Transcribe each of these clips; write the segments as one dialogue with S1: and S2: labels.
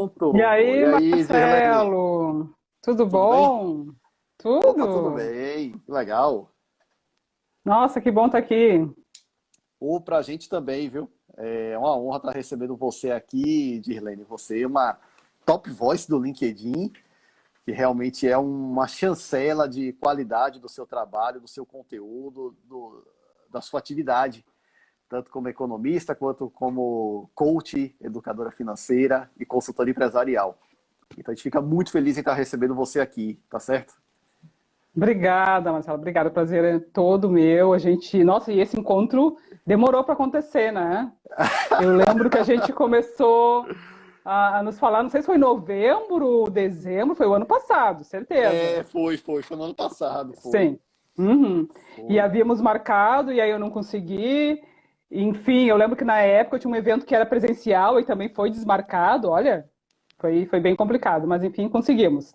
S1: E
S2: Pronto. E
S1: aí,
S2: aí, Dirlene?
S1: Marcelo? Tudo
S2: Tudo bem?
S1: bom?
S2: Opa, tudo
S1: Tudo?
S2: bem. Legal.
S1: Nossa, que bom estar aqui.
S2: Ou pra gente também, viu? É uma honra estar recebendo você aqui, Dirlene. Você é uma top voice do LinkedIn, que realmente é uma chancela de qualidade do seu trabalho, do seu conteúdo, da sua atividade, tanto como economista quanto como coach, educadora financeira e consultora empresarial. Então a gente fica muito feliz em estar recebendo você aqui, tá certo?
S1: Obrigada, Marcelo. Obrigada. O prazer é todo meu. Nossa, e esse encontro demorou para acontecer, né? Eu lembro que a gente começou a nos falar, não sei se foi novembro, dezembro, foi o ano passado, certeza.
S2: Foi no ano passado, foi.
S1: Sim. Uhum. E
S2: Foi.
S1: havíamos marcado, e aí eu não consegui. Enfim, eu lembro que na época eu tinha um evento que era presencial e também foi desmarcado. Olha, foi bem complicado, mas enfim, conseguimos.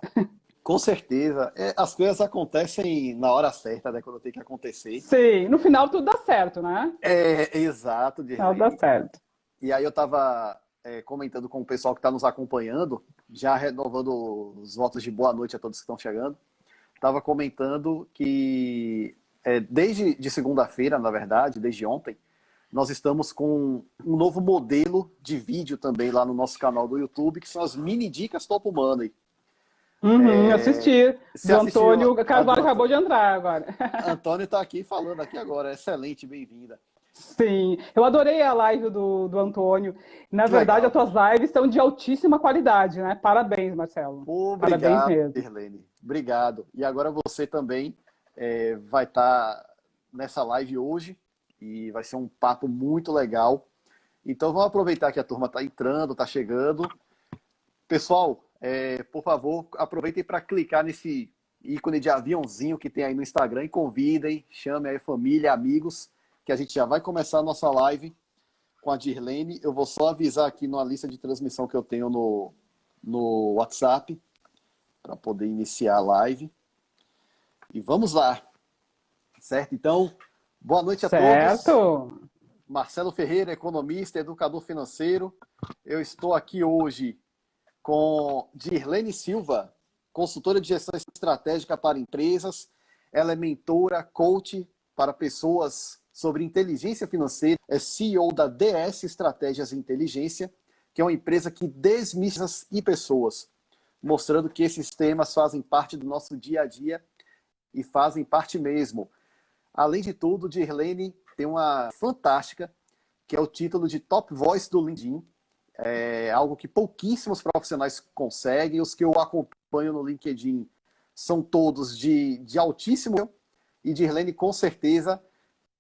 S2: Com certeza. As coisas acontecem na hora certa, né? Quando tem que acontecer.
S1: Sim, no final tudo dá certo, né?
S2: Exato,
S1: No final dá
S2: Dirlene.
S1: certo.
S2: E aí eu estava comentando com o pessoal que está nos acompanhando, já renovando os votos de boa noite a todos que estão chegando. Estava comentando que desde de segunda-feira, na verdade, desde ontem, nós estamos com um novo modelo de vídeo também lá no nosso canal do YouTube, que são as mini dicas Top Money.
S1: Uhum, assisti.
S2: Você
S1: Do
S2: assistiu
S1: Antônio
S2: a do
S1: Carvalho acabou de entrar agora.
S2: Antônio está aqui falando aqui agora. Excelente, bem-vinda.
S1: Sim, eu adorei a live do Antônio. Na
S2: Que
S1: verdade, as
S2: legal.
S1: tuas lives estão de altíssima qualidade, né? Parabéns, Marcelo. Parabéns
S2: Obrigado,
S1: mesmo.
S2: Irlene. Obrigado. E agora você também vai estar nessa live hoje e vai ser um papo muito legal. Então vamos aproveitar que a turma está entrando, está chegando. Pessoal, por favor, aproveitem para clicar nesse ícone de aviãozinho que tem aí no Instagram e convidem, chamem aí família, amigos, que a gente já vai começar a nossa live com a Dirlene. Eu vou só avisar aqui na lista de transmissão que eu tenho no WhatsApp para poder iniciar a live. E vamos lá, certo? Então, boa noite a todos.
S1: Certo.
S2: Marcelo Ferreira, economista, educador financeiro. Eu estou aqui hoje com Dirlene Silva, consultora de gestão estratégica para empresas. Ela é mentora, coach para pessoas sobre inteligência financeira. É CEO da DS Estratégias e Inteligência, que é uma empresa que desmistifica e pessoas, mostrando que esses temas fazem parte do nosso dia a dia e fazem parte mesmo. Além de tudo, Dirlene tem uma fantástica, que é o título de Top Voice do LinkedIn. É algo que pouquíssimos profissionais conseguem. Os que eu acompanho no LinkedIn são todos de altíssimo nível. E Dirlene, com certeza,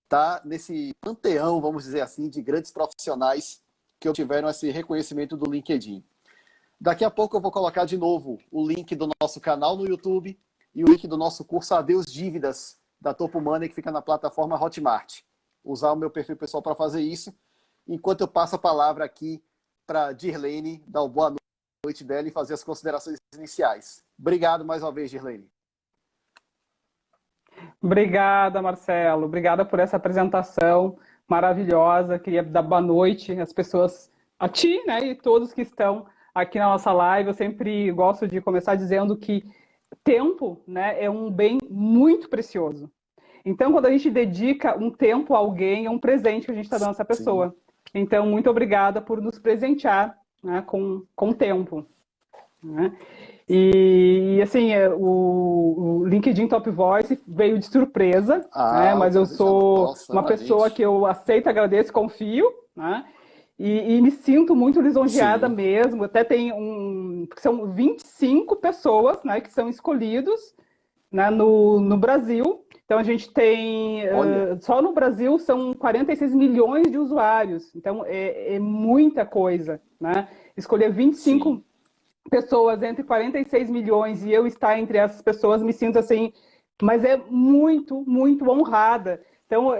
S2: está nesse panteão, vamos dizer assim, de grandes profissionais que obtiveram esse reconhecimento do LinkedIn. Daqui a pouco eu vou colocar de novo o link do nosso canal no YouTube e o link do nosso curso Adeus Dívidas, da Topo Money, que fica na plataforma Hotmart. Usar o meu perfil pessoal para fazer isso, enquanto eu passo a palavra aqui para Dirlene, dar uma boa noite dela e fazer as considerações iniciais. Obrigado mais uma vez, Dirlene.
S1: Obrigada, Marcelo. Obrigada por essa apresentação maravilhosa. Queria dar boa noite às pessoas, a ti, né, e todos que estão aqui na nossa live. Eu sempre gosto de começar dizendo que tempo, né, é um bem muito precioso. Então, quando a gente dedica um tempo a alguém, é um presente que a gente está dando a essa
S2: Sim.
S1: pessoa. Então, muito obrigada por nos presentear, né, com tempo. Né? E assim, o LinkedIn Top Voice veio de surpresa, né?
S2: Ah, o
S1: Mas eu
S2: prazer é
S1: sou
S2: nossa,
S1: uma
S2: a
S1: pessoa
S2: gente.
S1: que eu aceito, agradeço, confio, né? E me sinto muito lisonjeada
S2: Sim.
S1: mesmo. Até tem são 25 pessoas, né, que são escolhidos, né, no Brasil. Então a gente tem,
S2: Olha,
S1: só no Brasil são 46 milhões de usuários. Então é muita coisa, né? Escolher
S2: sim.
S1: 25 pessoas entre 46 milhões e eu estar entre essas pessoas, me sinto assim, mas é muito, muito honrada. Então,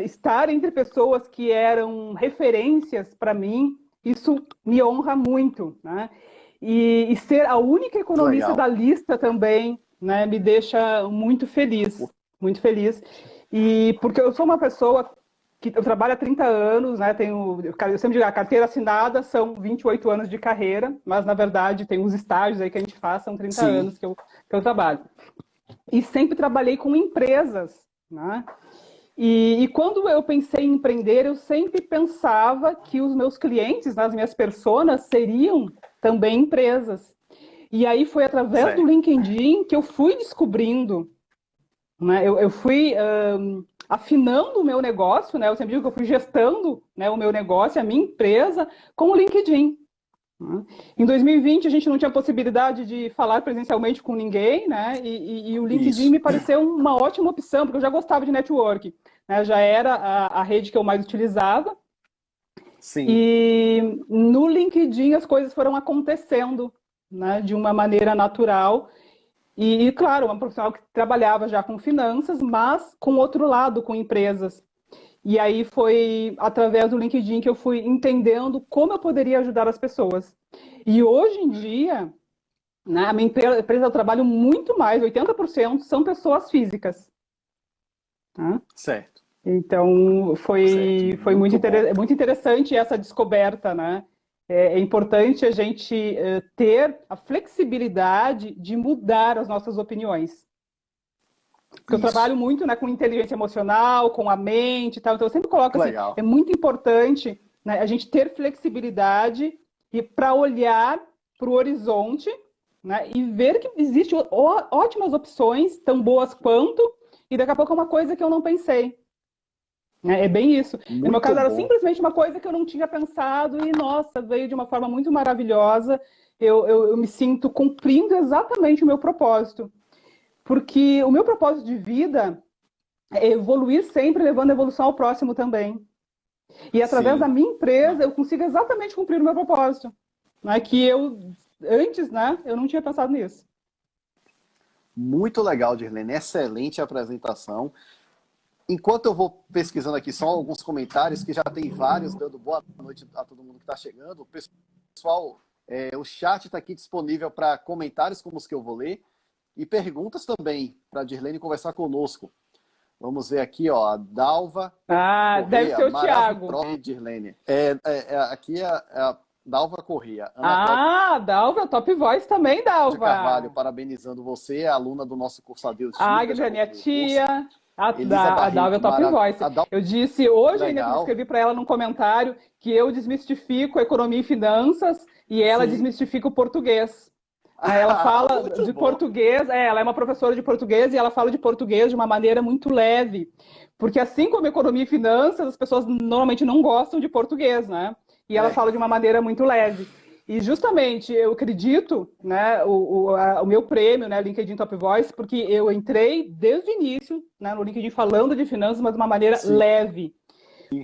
S1: estar entre pessoas que eram referências para mim, isso me honra muito, né? E ser a única
S2: Que
S1: economista da
S2: legal.
S1: lista também, né, me deixa muito feliz, muito feliz. E porque eu sou uma pessoa que eu trabalho há 30 anos, né? Eu sempre digo, a carteira assinada são 28 anos de carreira, mas na verdade tem os estágios aí que a gente faz, são 30
S2: Sim,
S1: anos que eu trabalho. E sempre trabalhei com empresas, né? E quando eu pensei em empreender, eu sempre pensava que os meus clientes, as minhas personas, seriam também empresas. E aí foi através do
S2: certo.
S1: LinkedIn que eu fui descobrindo, né? Eu fui afinando o meu negócio, né? Eu sempre digo que eu fui gestando, né, o meu negócio, a minha empresa, com o LinkedIn. Né? Em 2020 a gente não tinha possibilidade de falar presencialmente com ninguém, né? E o LinkedIn
S2: Isso.
S1: me pareceu uma ótima opção, porque eu já gostava de network, né? Já era a rede que eu mais utilizava.
S2: Sim.
S1: E no LinkedIn as coisas foram acontecendo, né, de uma maneira natural. Claro, uma profissional que trabalhava já com finanças, mas com outro lado, com empresas. E aí foi através do LinkedIn que eu fui entendendo como eu poderia ajudar as pessoas. E hoje em dia, né, a minha empresa eu trabalho muito mais, 80% são pessoas físicas. Tá?
S2: Certo.
S1: Então
S2: Certo.
S1: foi
S2: Muito bom.
S1: muito interessante essa descoberta, né? É importante a gente ter a flexibilidade de mudar as nossas opiniões. Porque eu
S2: Isso.
S1: trabalho muito, né, com inteligência emocional, com a mente e tal. Então eu sempre coloco assim,
S2: Legal.
S1: é muito importante, né, a gente ter flexibilidade e para olhar para o horizonte, né, e ver que existem ótimas opções, tão boas quanto, e daqui a pouco é uma coisa que eu não pensei. É bem isso. No meu
S2: Muito
S1: caso, era
S2: bom.
S1: simplesmente uma coisa que eu não tinha pensado e, nossa, veio de uma forma muito maravilhosa. Eu me sinto cumprindo exatamente o meu propósito. Porque o meu propósito de vida é evoluir sempre, levando a evolução ao próximo também. E através da
S2: Sim.
S1: minha empresa,
S2: Não.
S1: eu consigo exatamente cumprir o meu propósito. Né? Que antes, né, eu não tinha pensado nisso.
S2: Muito legal, Dirlene. Excelente apresentação. Enquanto eu vou pesquisando aqui só alguns comentários, que já tem vários, dando boa noite a todo mundo que está chegando. Pessoal, o chat está aqui disponível para comentários como os que eu vou ler e perguntas também para a Dirlene conversar conosco. Vamos ver aqui, ó, a Dalva
S1: Ah, deve
S2: Correia,
S1: ser o Tiago.
S2: maravilhosa, Dirlene. Aqui é a Dalva Correia. Ana Cláudia
S1: Ah, Dalva, Top Voice também,
S2: Carvalho,
S1: Dalva.
S2: parabenizando você, é aluna do nosso curso Adeus
S1: A
S2: Dívida, já
S1: Agda, minha
S2: concluiu o curso.
S1: tia.
S2: Elisa
S1: A Dalva é
S2: Barreto,
S1: Top Voice.
S2: a Dalva,
S1: Eu disse hoje ainda, quando eu
S2: legal.
S1: escrevi para ela num comentário, que eu desmistifico economia e finanças e ela
S2: Sim.
S1: desmistifica o português. Né? Ela fala
S2: Muito
S1: de
S2: bom.
S1: português, ela é uma professora de português e ela fala de português de uma maneira muito leve. Porque assim como economia e finanças, as pessoas normalmente não gostam de português, né? E ela
S2: É,
S1: fala de uma maneira muito leve. E justamente eu acredito, né, o meu prêmio, né, LinkedIn Top Voice, porque eu entrei desde o início, né, no LinkedIn falando de finanças, mas de uma maneira
S2: sim.
S1: leve.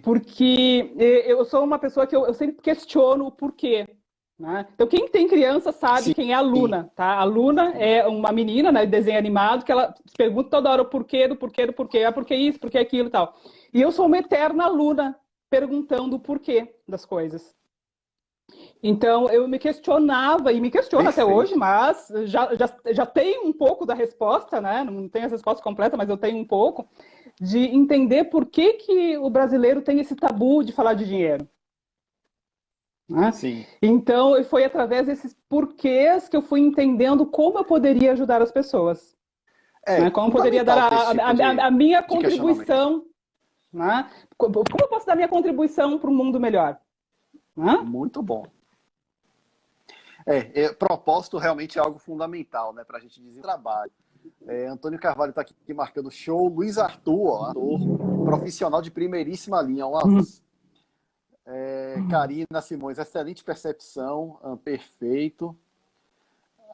S1: Porque eu sou uma pessoa que eu sempre questiono o porquê. Né? Então, quem tem criança sabe
S2: Sim.
S1: quem é a Luna, tá? A Luna é uma menina, né, de desenho animado, que ela se pergunta toda hora o porquê, do porquê, do porquê, ah, por que isso, por que aquilo e tal. E eu sou uma eterna Luna perguntando o porquê das coisas. Então, eu me questionava, e me questiono até hoje,
S2: Perfeito.
S1: mas já tenho um pouco da resposta, né? Não tenho a resposta completa, mas eu tenho um pouco, de entender por que, que o brasileiro tem esse tabu de falar de dinheiro. Né?
S2: Sim.
S1: Então, foi através desses porquês que eu fui entendendo como eu poderia ajudar as pessoas.
S2: É
S1: Né? Como eu poderia dar
S2: fundamental ter esse tipo
S1: a minha
S2: de questionamento.
S1: contribuição. Né? Como eu posso dar minha contribuição para um mundo melhor? Né?
S2: Muito bom. Propósito realmente é algo fundamental, né, para a gente desenvolver trabalho. Antônio Carvalho está aqui marcando show. Luiz Arthur, ó, ator, profissional de primeiríssima linha. Um abraço. Karina Simões, excelente percepção, perfeito.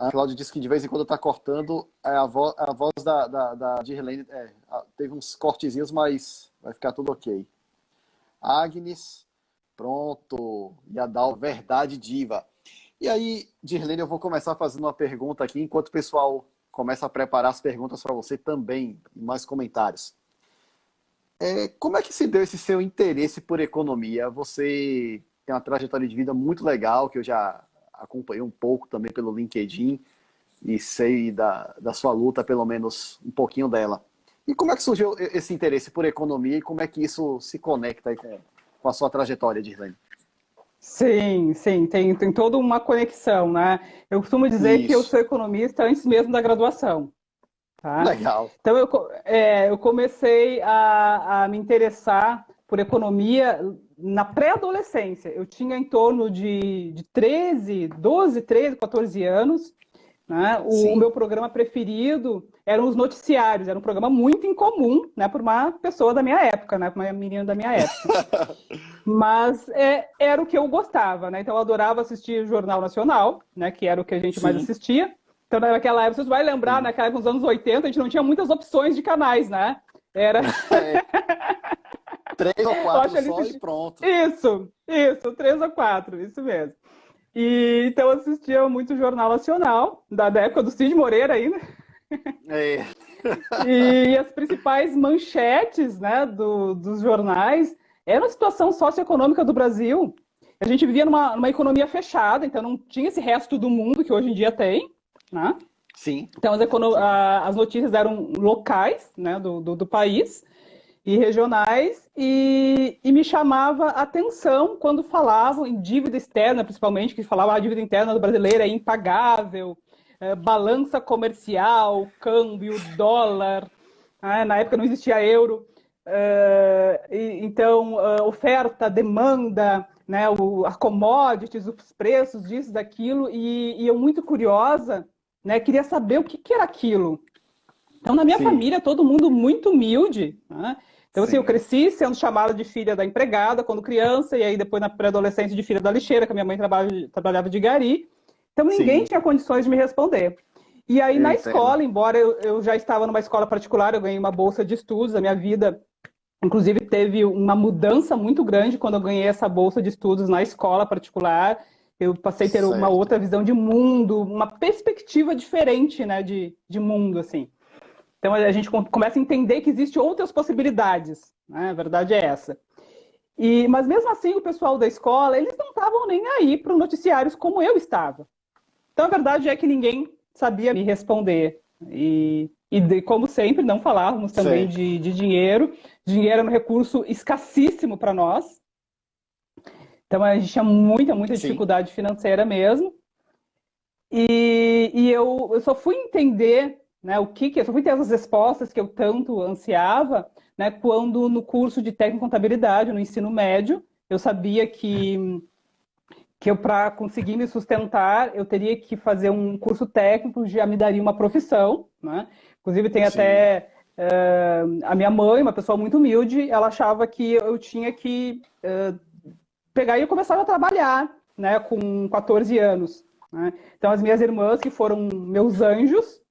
S2: A Cláudia disse que de vez em quando está cortando a voz da Dirlene. Teve uns cortezinhos, mas vai ficar tudo ok. Agnes, pronto. E a Dal, verdade diva. E aí, Dirlene, eu vou começar fazendo uma pergunta aqui, enquanto o pessoal começa a preparar as perguntas para você também, e mais comentários. Como é que se deu esse seu interesse por economia? Você tem uma trajetória de vida muito legal, que eu já acompanhei um pouco também pelo LinkedIn e sei da sua luta, pelo menos um pouquinho dela. E como é que surgiu esse interesse por economia e como é que isso se conecta aí com a sua trajetória, Dirlene?
S1: Sim, sim, tem toda uma conexão, né? Eu costumo dizer que eu
S2: Isso.
S1: sou economista antes mesmo da graduação, tá?
S2: Legal.
S1: Então, eu comecei a me interessar por economia na pré-adolescência. Eu tinha em torno de 13, 14 anos, né? O
S2: Sim.
S1: meu programa preferido eram os noticiários, era um programa muito incomum, né, por uma pessoa da minha época, né, por uma menina da minha época. Mas era o que eu gostava, né? Então eu adorava assistir o Jornal Nacional, né? Que era o que a gente mais
S2: Sim.
S1: assistia. Então naquela época, você vai lembrar,
S2: Sim.
S1: naquela época, nos anos 80, a gente não tinha muitas opções de canais, né? Era,
S2: É, 3 ou
S1: eu
S2: 4
S1: acho ali
S2: só e pronto.
S1: isso, 3 ou 4, isso mesmo. E então eu assistia muito o Jornal Nacional, da época do Cid Moreira ainda.
S2: É,
S1: E as principais manchetes, né, dos jornais eram a situação socioeconômica do Brasil. A gente vivia numa economia fechada, então não tinha esse resto do mundo que hoje em dia tem, né?
S2: sim.
S1: Então
S2: Sim.
S1: as notícias eram locais, né, do país e regionais, e me chamava a atenção quando falavam em dívida externa, principalmente, que falava a dívida interna do brasileiro é impagável, balança comercial, câmbio, dólar, né? Na época não existia euro, então oferta, demanda, né? As commodities, os preços disso, daquilo, e eu muito curiosa, né? Queria saber o que era aquilo. Então, na minha
S2: Sim.
S1: família, todo mundo muito humilde, né? Então, assim, eu
S2: Sim.
S1: cresci sendo chamada de filha da empregada quando criança, e aí depois na pré-adolescência de filha da lixeira, que a minha mãe trabalhava de gari. Então, ninguém
S2: Sim.
S1: tinha condições de me responder. E aí,
S2: Eu
S1: na
S2: entendo.
S1: escola, embora eu já estava numa escola particular, eu ganhei uma bolsa de estudos, a minha vida, inclusive, teve uma mudança muito grande quando eu ganhei essa bolsa de estudos na escola particular. Eu passei a ter uma
S2: Certo.
S1: outra visão de mundo, uma perspectiva diferente, né, de mundo, assim. Então a gente começa a entender que existem outras possibilidades, né? A verdade é essa. Mas mesmo assim, o pessoal da escola, eles não estavam nem aí para noticiários como eu estava. Então a verdade é que ninguém sabia me responder. Como sempre, não falávamos também
S2: Certo.
S1: de dinheiro. Dinheiro era um recurso escassíssimo para nós. Então a gente tinha muita
S2: Sim.
S1: dificuldade financeira mesmo. Eu só fui entender, né, eu só fui ter as respostas que eu tanto ansiava, né, quando no curso de técnico em contabilidade, no ensino médio, eu sabia que eu, para conseguir me sustentar, eu teria que fazer um curso técnico, já me daria uma profissão, né? Inclusive tem
S2: Sim.
S1: até a minha mãe, uma pessoa muito humilde, ela achava que eu tinha que pegar e começar a trabalhar, né, com 14 anos. Né? Então, as minhas irmãs, que foram meus anjos,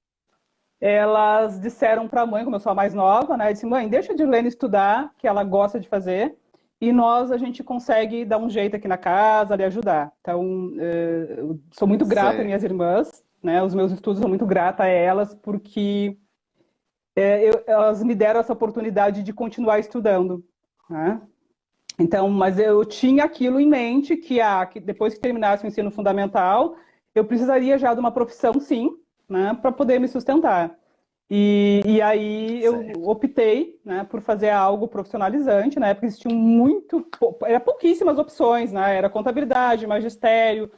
S1: elas disseram para a mãe, como eu sou a mais nova, né, disse, mãe, deixa a Dirlene estudar, que ela gosta de fazer, e a gente consegue dar um jeito aqui na casa, lhe ajudar. Então, eu sou muito grata às minhas
S2: Certo.
S1: irmãs, né, os meus estudos são muito grata a elas, porque elas me deram essa oportunidade de continuar estudando. Né? Então, mas eu tinha aquilo em mente que depois que terminasse o ensino fundamental, eu precisaria já de uma profissão, sim, né, para poder me sustentar. E aí eu
S2: Certo.
S1: optei, né, por fazer algo profissionalizante. Na época existiam era pouquíssimas opções, né? Era contabilidade, magistério,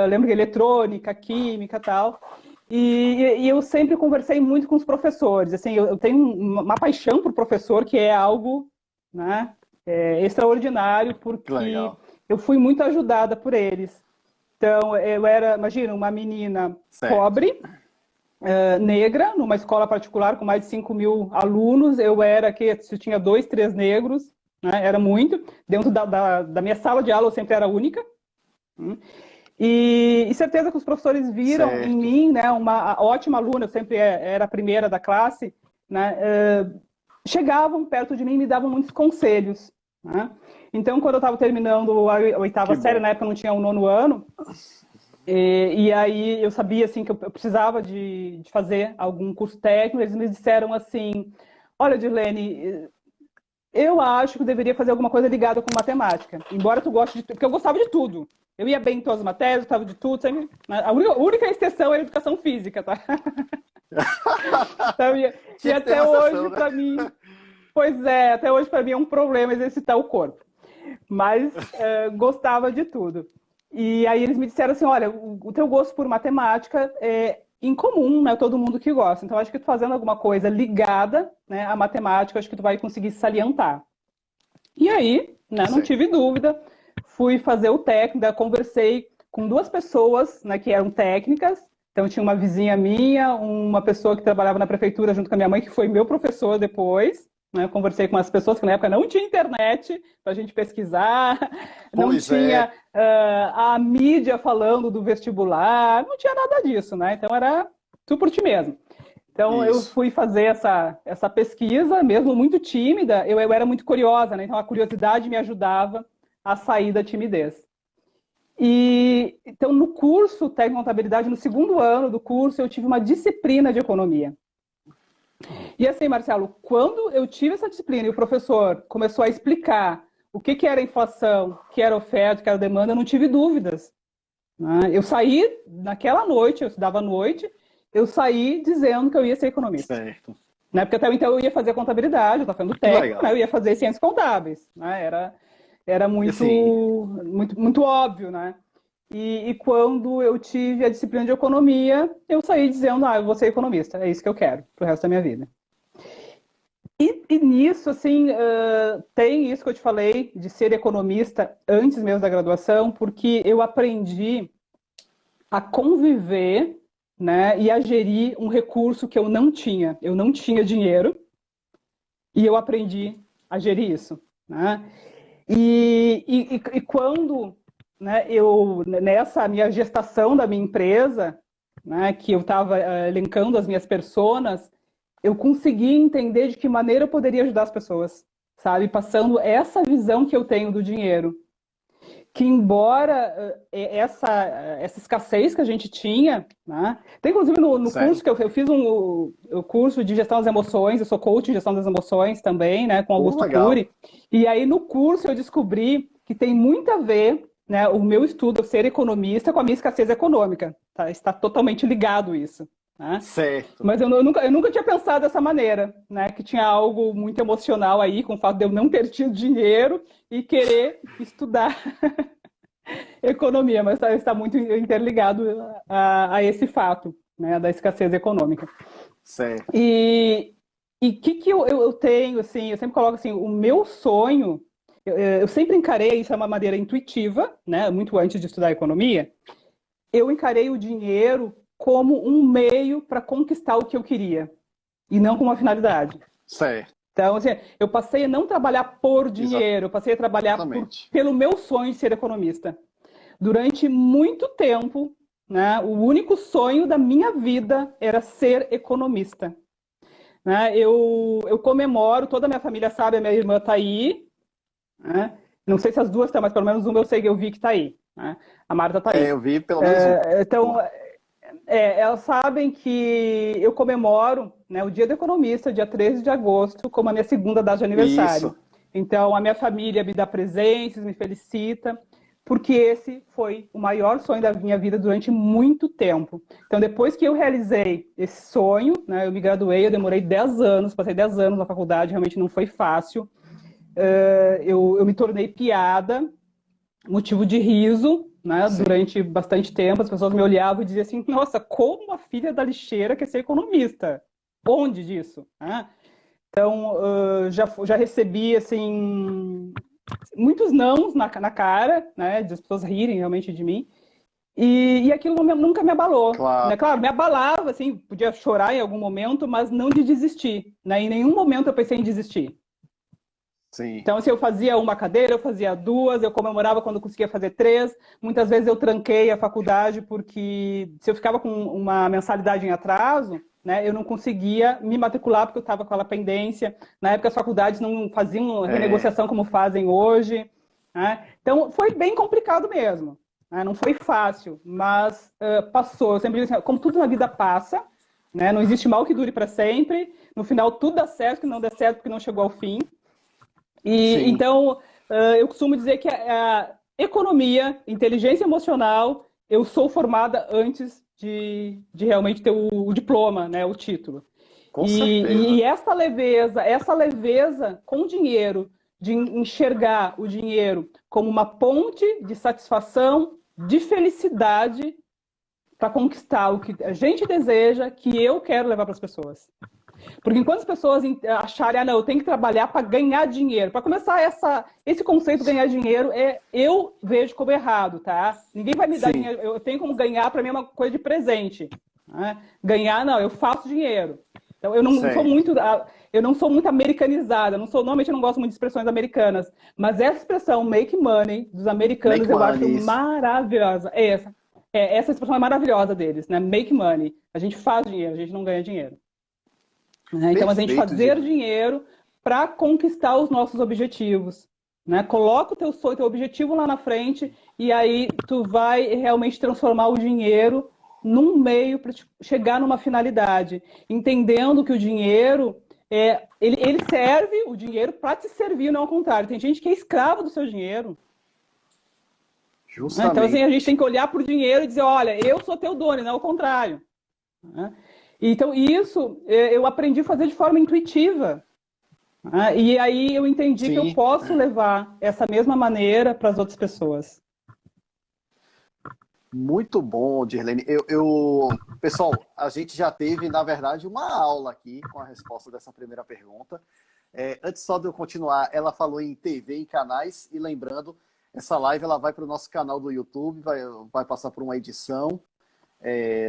S1: lembro que eletrônica, química, tal. E eu sempre conversei muito com os professores. Assim, eu tenho uma paixão por professor que é algo, né, extraordinário,
S2: Que
S1: porque
S2: legal.
S1: eu fui muito ajudada por eles. Então, eu era, imagina, uma menina
S2: Certo.
S1: pobre, negra, numa escola particular com mais de 5 mil alunos. Eu era que se tinha 2, 3 negros, né, era muito. Dentro da minha sala de aula, eu sempre era a única. E certeza que os professores viram em
S2: Certo.
S1: mim, né, uma ótima aluna, eu sempre era a primeira da classe, né, chegavam perto de mim e me davam muitos conselhos. Né? Então, quando eu estava terminando a oitava
S2: Que
S1: série,
S2: bom.
S1: na época eu não tinha o nono ano, e aí eu sabia assim, que eu precisava de fazer algum curso técnico, eles me disseram assim, olha, Dirlene, eu acho que eu deveria fazer alguma coisa ligada com matemática, embora tu goste de tudo, porque eu gostava de tudo. Eu ia bem em todas as matérias, eu gostava de tudo, sempre, né? A única exceção era a educação física, tá? Então, e
S2: Tinha que ter
S1: até
S2: uma
S1: hoje,
S2: sessão, né?
S1: para mim, pois é, até hoje para mim é um problema exercitar o corpo. Mas gostava de tudo. E aí eles me disseram assim, olha, o teu gosto por matemática é incomum, né? Todo mundo que gosta. Então acho que tu fazendo alguma coisa ligada, né, à matemática, acho que tu vai conseguir salientar. E aí, né, não
S2: Certo.
S1: tive dúvida, fui fazer o técnico, conversei com duas pessoas, né, que eram técnicas. Então tinha uma vizinha minha, uma pessoa que trabalhava na prefeitura junto com a minha mãe, que foi meu professor depois. Né, eu conversei com as pessoas que na época não tinha internet para a gente pesquisar, não
S2: Pois é,
S1: tinha a mídia falando do vestibular, não tinha nada disso, né? Então era tu por ti mesmo. Então eu
S2: isso.
S1: fui fazer essa pesquisa, mesmo muito tímida, eu era muito curiosa, né? Então a curiosidade me ajudava a sair da timidez. E então no curso técnico contabilidade, no segundo ano do curso, eu tive uma disciplina de economia. E assim, Marcelo, quando eu tive essa disciplina e o professor começou a explicar o que era inflação, o que era oferta, o que era demanda, eu não tive dúvidas. Né? Eu saí naquela noite, eu estudava à noite, eu saí dizendo que eu ia ser economista.
S2: Certo.
S1: Né? Porque até então eu ia fazer contabilidade, eu estava fazendo
S2: Que
S1: técnico, né?
S2: legal.
S1: Eu ia fazer ciências contábeis. Né? Era
S2: Assim,
S1: muito óbvio, né? E quando eu tive a disciplina de economia, eu saí dizendo, eu vou ser economista, é isso que eu quero pro resto da minha vida. E nisso, assim, tem isso que eu te falei, de ser economista antes mesmo da graduação, porque eu aprendi a conviver, né, e a gerir um recurso que eu não tinha. Eu não tinha dinheiro e eu aprendi a gerir isso. Né? E quando né, nessa minha gestação da minha empresa, né, que eu estava elencando as minhas personas, eu consegui entender de que maneira eu poderia ajudar as pessoas, sabe? Passando essa visão que eu tenho do dinheiro. Que embora essa escassez que a gente tinha, né? Tem inclusive no curso que
S2: certo.
S1: eu fiz o curso de gestão das emoções, eu sou coach em gestão das emoções também, né, com
S2: Pô,
S1: Augusto
S2: legal.
S1: Cury, e aí no curso eu descobri que tem muito a ver, né, o meu estudo, eu ser economista, com a minha escassez econômica, tá? Está totalmente ligado isso. Né?
S2: Certo.
S1: Mas eu nunca tinha pensado dessa maneira, né? Que tinha algo muito emocional aí, com o fato de eu não ter tido dinheiro e querer estudar economia, mas está muito interligado a esse fato, né, da escassez econômica.
S2: Certo.
S1: E o que eu tenho, assim, eu sempre coloco assim, o meu sonho, eu sempre encarei isso de uma maneira intuitiva, né, muito antes de estudar economia, eu encarei o dinheiro como um meio para conquistar o que eu queria, e não como uma finalidade.
S2: Certo.
S1: Então, assim, eu passei a não trabalhar por dinheiro, eu passei a trabalhar
S2: Exatamente.
S1: pelo meu sonho de ser economista. Durante muito tempo, né, o único sonho da minha vida era ser economista. Né? Eu comemoro, toda a minha família sabe, a minha irmã está aí. Né? Não sei se as duas estão, mas pelo menos uma eu sei que eu vi que está aí. Né? A Marta está
S2: É,
S1: aí.
S2: eu vi pelo menos
S1: Então,
S2: uma.
S1: elas sabem que eu comemoro, né, o Dia do Economista, dia 13 de agosto, como a minha segunda data de aniversário.
S2: Isso.
S1: Então, a minha família me dá presentes, me felicita, porque esse foi o maior sonho da minha vida durante muito tempo. Então, depois que eu realizei esse sonho, né, eu me graduei, eu demorei 10 anos, passei 10 anos na faculdade, realmente não foi fácil. Eu me tornei piada, motivo de riso, né,
S2: Sim.
S1: durante bastante tempo. As pessoas me olhavam e diziam assim, nossa, como a filha da lixeira quer ser economista? Onde disso? Né? Então, já recebi, assim, muitos nãos na cara, né, de as pessoas rirem realmente de mim, e aquilo nunca me abalou. Né?
S2: Claro.
S1: Claro, me abalava, assim, podia chorar em algum momento, mas não de desistir. Né? Em nenhum momento eu pensei em desistir.
S2: Sim.
S1: Então, se eu fazia uma cadeira, eu fazia duas, eu comemorava quando conseguia fazer três. Muitas vezes eu tranquei a faculdade porque se eu ficava com uma mensalidade em atraso, né, eu não conseguia me matricular porque eu estava com aquela pendência. Na época as faculdades não faziam
S2: É,
S1: renegociação como fazem hoje. Né? Então, foi bem complicado mesmo. Né? Não foi fácil, mas passou. Eu sempre digo assim, como tudo na vida passa, né? Não existe mal que dure para sempre. No final, tudo dá certo, que não dá certo porque não chegou ao fim. E
S2: sim.
S1: então eu costumo dizer que a economia, inteligência emocional, eu sou formada antes de realmente ter o diploma, né, o título.
S2: Com certeza.
S1: E essa leveza com o dinheiro, de enxergar o dinheiro como uma ponte de satisfação, de felicidade para conquistar o que a gente deseja, que eu quero levar para as pessoas. Porque enquanto as pessoas acharem, não, eu tenho que trabalhar para ganhar dinheiro. Para começar, esse conceito de ganhar dinheiro, eu vejo como errado, tá? Ninguém vai me dar dinheiro. Eu tenho como ganhar, para mim é uma coisa de presente. Né? Ganhar, não, eu faço dinheiro. Então, eu não sou muito americanizada. Normalmente eu não gosto muito de expressões americanas. Mas essa expressão, make money, dos americanos, eu acho maravilhosa. Essa expressão é maravilhosa deles, né? Make money. A gente faz dinheiro, a gente não ganha dinheiro. Né? Então, a gente fazer dinheiro para conquistar os nossos objetivos. Né? Coloca o teu objetivo lá na frente e aí tu vai realmente transformar o dinheiro num meio para chegar numa finalidade. Entendendo que o dinheiro, ele serve o dinheiro para te servir, não ao contrário. Tem gente que é escravo do seu dinheiro.
S2: Justamente.
S1: Então, assim, a gente tem que olhar para o dinheiro e dizer, olha, eu sou teu dono, não ao contrário. Né? Então, isso eu aprendi a fazer de forma intuitiva. E aí eu entendi que eu posso levar essa mesma maneira para as outras pessoas.
S2: Muito bom, Dirlene. Pessoal, a gente já teve, na verdade, uma aula aqui com a resposta dessa primeira pergunta. Antes só de eu continuar, ela falou em TV, em canais, e lembrando, essa live ela vai para o nosso canal do YouTube, vai passar por uma edição,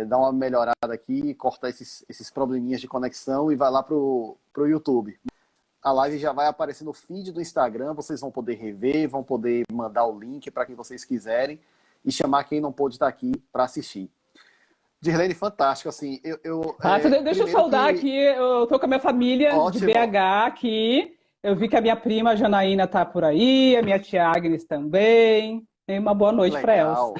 S2: dar uma melhorada aqui, cortar esses probleminhas de conexão e vai lá pro YouTube. A live já vai aparecer no feed do Instagram, vocês vão poder rever, vão poder mandar o link para quem vocês quiserem e chamar quem não pôde estar aqui para assistir. Dirlene, fantástico, assim,
S1: deixa eu saudar aqui, eu tô com a minha família de BH aqui, eu vi que a minha prima Janaína tá por aí, a minha tia Agnes também. Uma boa noite para elas.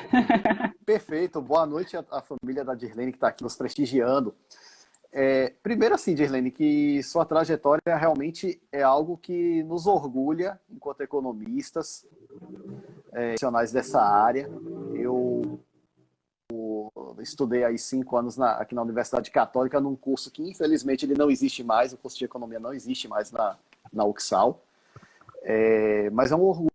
S2: Perfeito. Boa noite à família da Dirlene que está aqui nos prestigiando. Primeiro assim, Dirlene, que sua trajetória realmente é algo que nos orgulha enquanto economistas, profissionais dessa área. Eu estudei aí 5 anos aqui na Universidade Católica num curso que infelizmente ele não existe mais, o curso de economia não existe mais na UXAL. Mas é um orgulho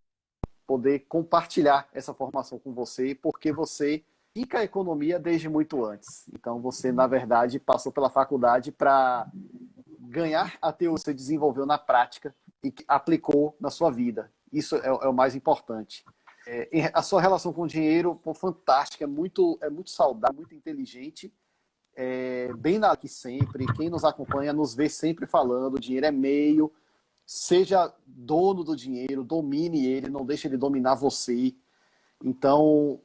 S2: poder compartilhar essa formação com você, porque você fica a economia desde muito antes. Então, você, na verdade, passou pela faculdade para ganhar a teoria que você desenvolveu na prática e aplicou na sua vida. Isso é o mais importante. A sua relação com o dinheiro, fantástica, é muito saudável, muito inteligente, bem na que sempre. Quem nos acompanha nos vê sempre falando, o dinheiro é meio. Seja dono do dinheiro, domine ele, não deixe ele dominar você. Então,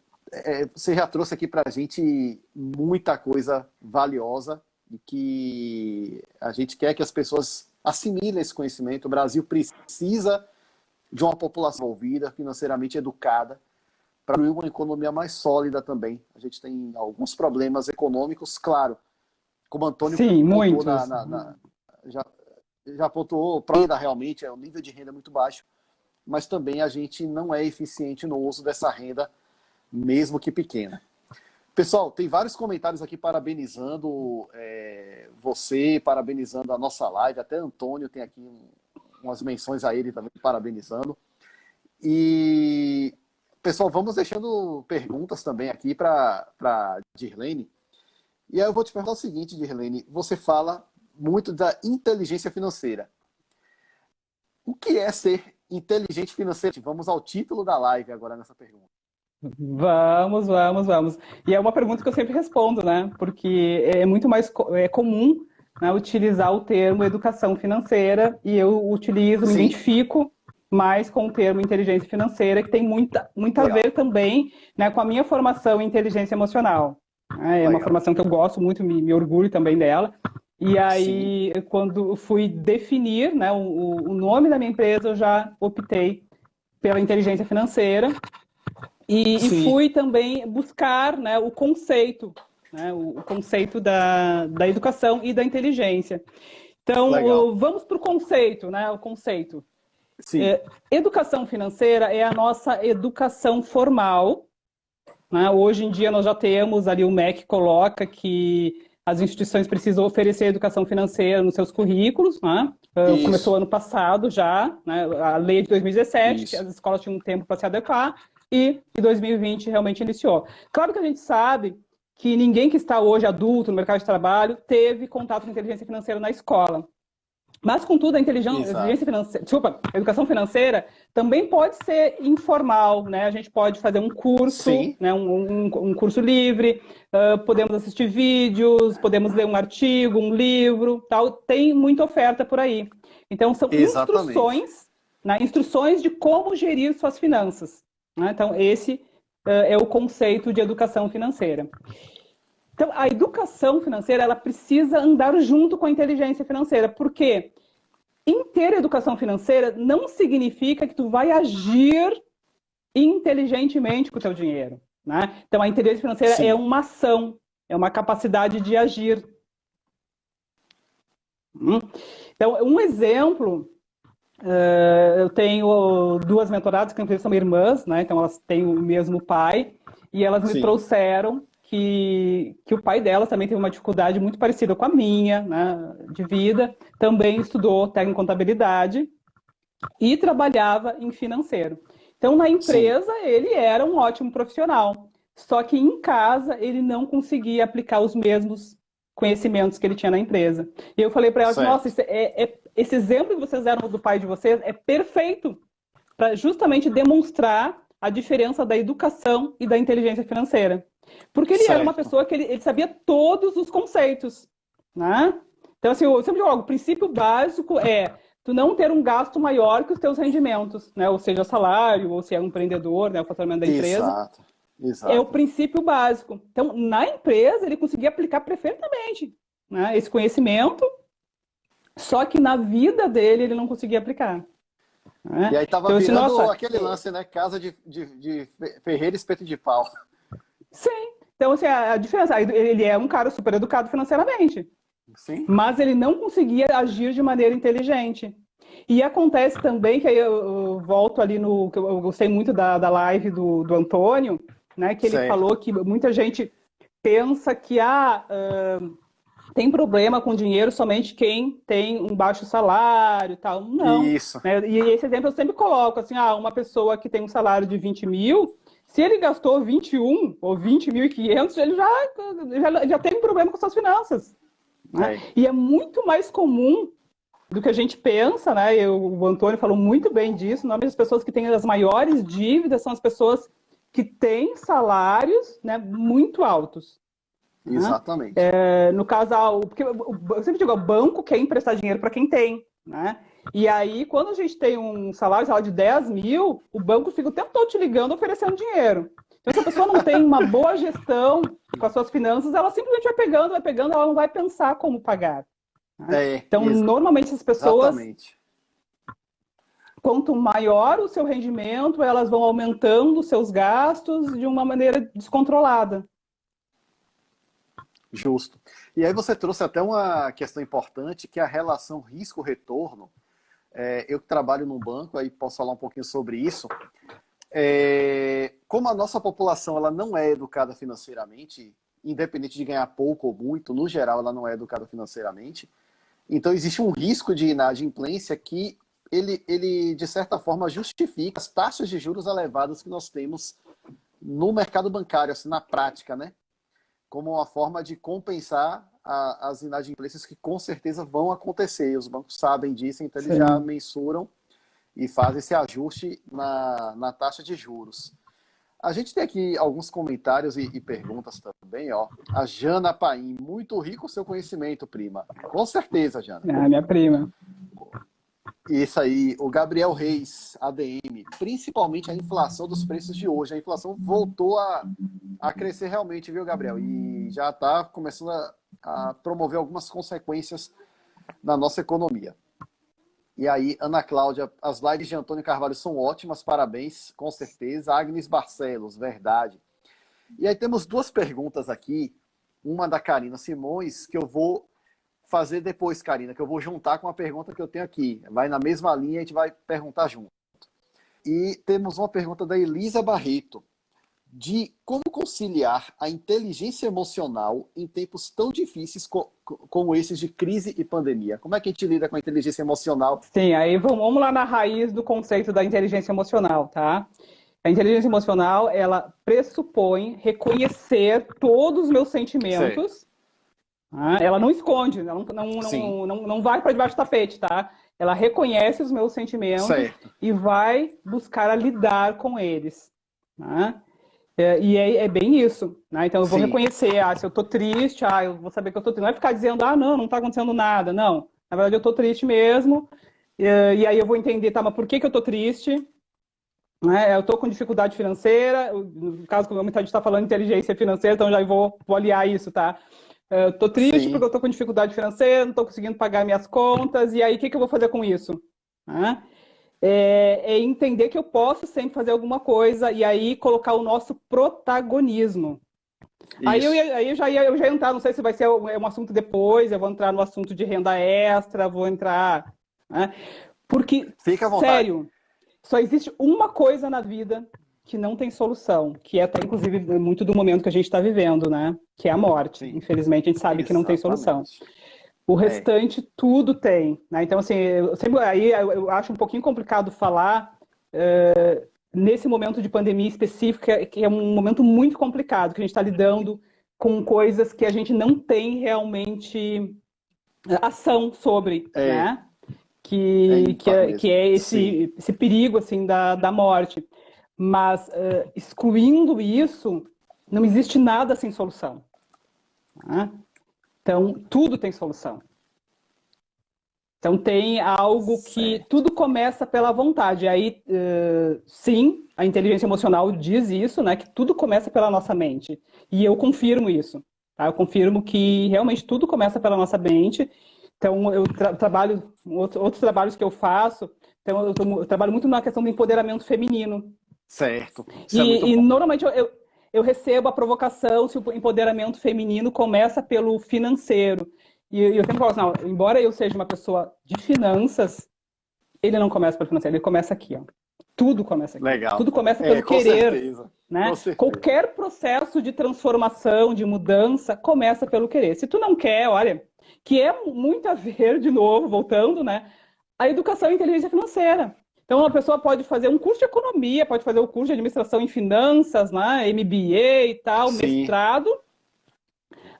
S2: você já trouxe aqui para a gente muita coisa valiosa e que a gente quer que as pessoas assimilem esse conhecimento. O Brasil precisa de uma população envolvida, financeiramente educada, para uma economia mais sólida também. A gente tem alguns problemas econômicos, claro, como o Antônio
S1: muitos.
S2: Já pontuou, para renda realmente, o nível de renda é muito baixo, mas também a gente não é eficiente no uso dessa renda, mesmo que pequena. Pessoal, tem vários comentários aqui parabenizando você, parabenizando a nossa live, até Antônio tem aqui umas menções a ele também, parabenizando. E, pessoal, vamos deixando perguntas também aqui para Dirlene. E aí eu vou te perguntar o seguinte, Dirlene, você fala muito da inteligência financeira. O que é ser inteligente financeiro? Vamos ao título da live agora nessa pergunta.
S1: Vamos. E é uma pergunta que eu sempre respondo, né? Porque é muito mais comum, né, utilizar o termo educação financeira e eu utilizo, me identifico mais com o termo inteligência financeira, que tem muito a ver também, né, com a minha formação em inteligência emocional. É uma formação que eu gosto muito, me orgulho também dela. E aí, quando fui definir, né, o nome da minha empresa, eu já optei pela inteligência financeira e fui também buscar, né, o conceito da educação e da inteligência. Então, vamos para o conceito, né? O conceito. Educação financeira é a nossa educação formal né? Hoje em dia nós já temos ali, o MEC coloca que as instituições precisam oferecer educação financeira nos seus currículos, né? Começou
S2: Isso,
S1: ano passado já, né? A lei é de 2017, que
S2: isso.
S1: as escolas tinham um tempo para se adequar, e em 2020 realmente iniciou. Claro que a gente sabe que ninguém que está hoje adulto no mercado de trabalho teve contato com inteligência financeira na escola. Mas, contudo, a
S2: Exato.
S1: inteligência financeira, desculpa, a educação financeira também pode ser informal, né? A gente pode fazer um curso,
S2: Sim,
S1: né? Um curso livre, podemos assistir vídeos, podemos ler um artigo, um livro, tal. Tem muita oferta por aí. Então, são
S2: exatamente.
S1: instruções, né? Instruções de como gerir suas finanças, né? Então, esse é o conceito de educação financeira. Então, a educação financeira, ela precisa andar junto com a inteligência financeira, porque em ter educação financeira não significa que tu vai agir inteligentemente com o teu dinheiro, né? Então, a inteligência financeira é
S2: Sim,
S1: uma ação, é uma capacidade de agir. Então, um exemplo, eu tenho duas mentoradas que inclusive são irmãs, né? Então elas têm o mesmo pai e elas me
S2: sim,
S1: trouxeram que o pai delas também teve uma dificuldade muito parecida com a minha, né, de vida, também estudou técnico em contabilidade e trabalhava em financeiro. Então, na
S2: sim.
S1: empresa, ele era um ótimo profissional. Só que em casa, ele não conseguia aplicar os mesmos conhecimentos que ele tinha na empresa. E eu falei para ela, nossa,
S2: Certo.
S1: esse exemplo que vocês deram do pai de vocês é perfeito para justamente demonstrar a diferença da educação e da inteligência financeira. Porque ele era uma
S2: Certo.
S1: pessoa que ele sabia todos os conceitos, né? Então, assim, eu sempre digo, o princípio básico é tu não ter um gasto maior que os teus rendimentos, né? Ou seja, salário, ou se é um empreendedor, né? O faturamento da empresa.
S2: Exato.
S1: É o
S2: Exato.
S1: princípio básico. Então, na empresa, ele conseguia aplicar perfeitamente, né, esse conhecimento, só que na vida dele, ele não conseguia aplicar.
S2: E
S1: Né?
S2: aí tava
S1: Então, assim,
S2: virando
S1: nossa,
S2: aquele lance, né? Casa de ferreiro e espeto de pau.
S1: sim. Então, assim, a diferença, ele é um cara super educado financeiramente,
S2: Sim,
S1: mas ele não conseguia agir de maneira inteligente. E acontece também, que aí eu volto ali no, que eu gostei muito da live do Antônio, né, que ele
S2: certo.
S1: falou que muita gente pensa que tem problema com dinheiro somente quem tem um baixo salário e tal. Não.
S2: Isso.
S1: Né? E esse exemplo eu sempre coloco, assim, uma pessoa que tem um salário de 20 mil, se ele gastou 21 ou 20.500, ele já tem um problema com suas finanças. Né?
S2: É.
S1: E é muito mais comum do que a gente pensa, né? O Antônio falou muito bem disso. Normalmente as pessoas que têm as maiores dívidas são as pessoas que têm salários, né, muito altos. Né?
S2: Exatamente.
S1: No caso, porque eu sempre digo, o banco quer emprestar dinheiro para quem tem. Né? E aí, quando a gente tem um salário de 10 mil, o banco fica o tempo todo te ligando, oferecendo dinheiro. Então, se a pessoa não tem uma boa gestão com as suas finanças, ela simplesmente vai pegando, ela não vai pensar como pagar. Né?
S2: É,
S1: Então, normalmente as pessoas,
S2: exatamente.
S1: quanto maior o seu rendimento, elas vão aumentando os seus gastos de uma maneira descontrolada.
S2: Justo. E aí você trouxe até uma questão importante, que é a relação risco-retorno. Eu que trabalho num banco, aí posso falar um pouquinho sobre isso. Como a nossa população ela não é educada financeiramente, independente de ganhar pouco ou muito, no geral ela não é educada financeiramente, então existe um risco de inadimplência que ele de certa forma, justifica as taxas de juros elevadas que nós temos no mercado bancário, assim, na prática, né? Como uma forma de compensar as inadimplências que com certeza vão acontecer. Os bancos sabem disso, então eles já
S1: Sim.
S2: mensuram e fazem esse ajuste na taxa de juros. A gente tem aqui alguns comentários e perguntas também, ó. A Jana Paim, muito rico o seu conhecimento, prima. Com certeza, Jana.
S1: Minha prima.
S2: Isso aí, o Gabriel Reis, ADM, principalmente a inflação dos preços de hoje. A inflação voltou a crescer realmente, viu, Gabriel? E já está começando a promover algumas consequências na nossa economia. E aí, Ana Cláudia, as lives de Antônio Carvalho são ótimas, parabéns, com certeza. Agnes Barcelos, verdade. E aí temos duas perguntas aqui, uma da Karina Simões, que eu vou fazer depois, Karina, que eu vou juntar com a pergunta que eu tenho aqui. Vai na mesma linha e a gente vai perguntar junto. E temos uma pergunta da Elisa Barreto. de como conciliar a inteligência emocional em tempos tão difíceis como esses de crise e pandemia. Como é que a gente lida com a inteligência emocional?
S1: Sim, aí vamos lá na raiz do conceito da inteligência emocional, tá? A inteligência emocional, ela pressupõe reconhecer todos os meus
S2: Certo.
S1: sentimentos. Tá? Ela não esconde, ela
S2: Sim,
S1: não vai para debaixo do tapete, tá? Ela reconhece os meus sentimentos
S2: certo.
S1: e vai buscar a lidar com eles. Tá? E é bem isso, né? Então eu vou
S2: Sim,
S1: reconhecer, se eu tô triste, eu vou saber que eu tô triste. Não é ficar dizendo, não tá acontecendo nada. Não, na verdade eu tô triste mesmo. E aí eu vou entender, tá, mas por que que eu tô triste? Né? Eu tô com dificuldade financeira, no caso, como a gente está falando de inteligência financeira, então já vou aliar isso, tá? Eu tô triste porque
S2: sim,
S1: eu tô com dificuldade financeira, não tô conseguindo pagar minhas contas, e aí o que que eu vou fazer com isso? Né? É entender que eu posso sempre fazer alguma coisa e aí colocar o nosso protagonismo.
S2: isso.
S1: Eu já ia entrar, não sei se vai ser um assunto depois, eu vou entrar no assunto de renda extra, vou entrar. Né? Porque,
S2: Fica à vontade.
S1: sério, só existe uma coisa na vida que não tem solução, que é até, inclusive, muito do momento que a gente está vivendo, né? Que é a morte.
S2: Sim,
S1: Infelizmente, a gente sabe que não tem solução.
S2: exatamente.
S1: O
S2: É,
S1: restante, tudo tem. Né? Então, assim, eu acho um pouquinho complicado falar nesse momento de pandemia específica, que é um momento muito complicado, que a gente está lidando com coisas que a gente não tem realmente ação sobre,
S2: é,
S1: né?
S2: é
S1: Que
S2: ímpar
S1: é, que
S2: mesmo.
S1: é
S2: Sim,
S1: esse perigo assim da morte. Mas excluindo isso, não existe nada sem solução. Né? Então, tudo tem solução. Então, tem algo que
S2: certo.
S1: tudo começa pela vontade. Aí, sim, a inteligência emocional diz isso, né? Que tudo começa pela nossa mente. E eu confirmo isso. Tá? Eu confirmo que realmente tudo começa pela nossa mente. Então, eu trabalho, outros trabalhos que eu faço, então eu trabalho muito na questão do empoderamento feminino.
S2: Certo. Isso é muito
S1: E
S2: bom.
S1: normalmente eu recebo a provocação se o empoderamento feminino começa pelo financeiro. E eu sempre falo assim, não, embora eu seja uma pessoa de finanças, ele não começa pelo financeiro, ele começa aqui, ó. Tudo começa aqui.
S2: Legal.
S1: Tudo começa
S2: É,
S1: pelo
S2: com
S1: querer,
S2: certeza. Com
S1: né?
S2: certeza.
S1: Qualquer processo de transformação, de mudança, começa pelo querer. Se tu não quer, olha, que é muito a ver, de novo, voltando, né? A educação e inteligência financeira. Então, uma pessoa pode fazer um curso de economia, pode fazer o curso de administração em finanças, né? MBA e tal,
S2: Sim,
S1: mestrado,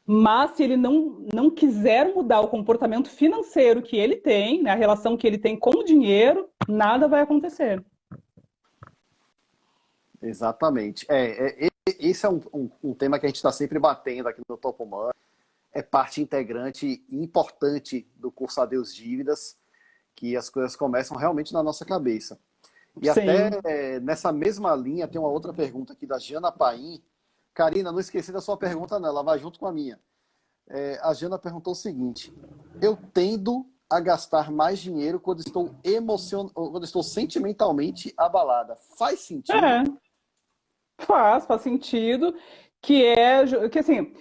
S1: mas se ele não quiser mudar o comportamento financeiro que ele tem, né, a relação que ele tem com o dinheiro, nada vai acontecer.
S2: exatamente. Esse é um tema que a gente está sempre batendo aqui no Topo Humano. É parte integrante e importante do curso Adeus Dívidas, que as coisas começam realmente na nossa cabeça. E até
S1: Sim.
S2: nessa mesma linha, tem uma outra pergunta aqui da Jana Paim. Karina, não esqueci da sua pergunta, não, ela vai junto com a minha. A Jana perguntou o seguinte: eu tendo a gastar mais dinheiro quando estou sentimentalmente abalada. Faz sentido?
S1: É, faz sentido, que assim,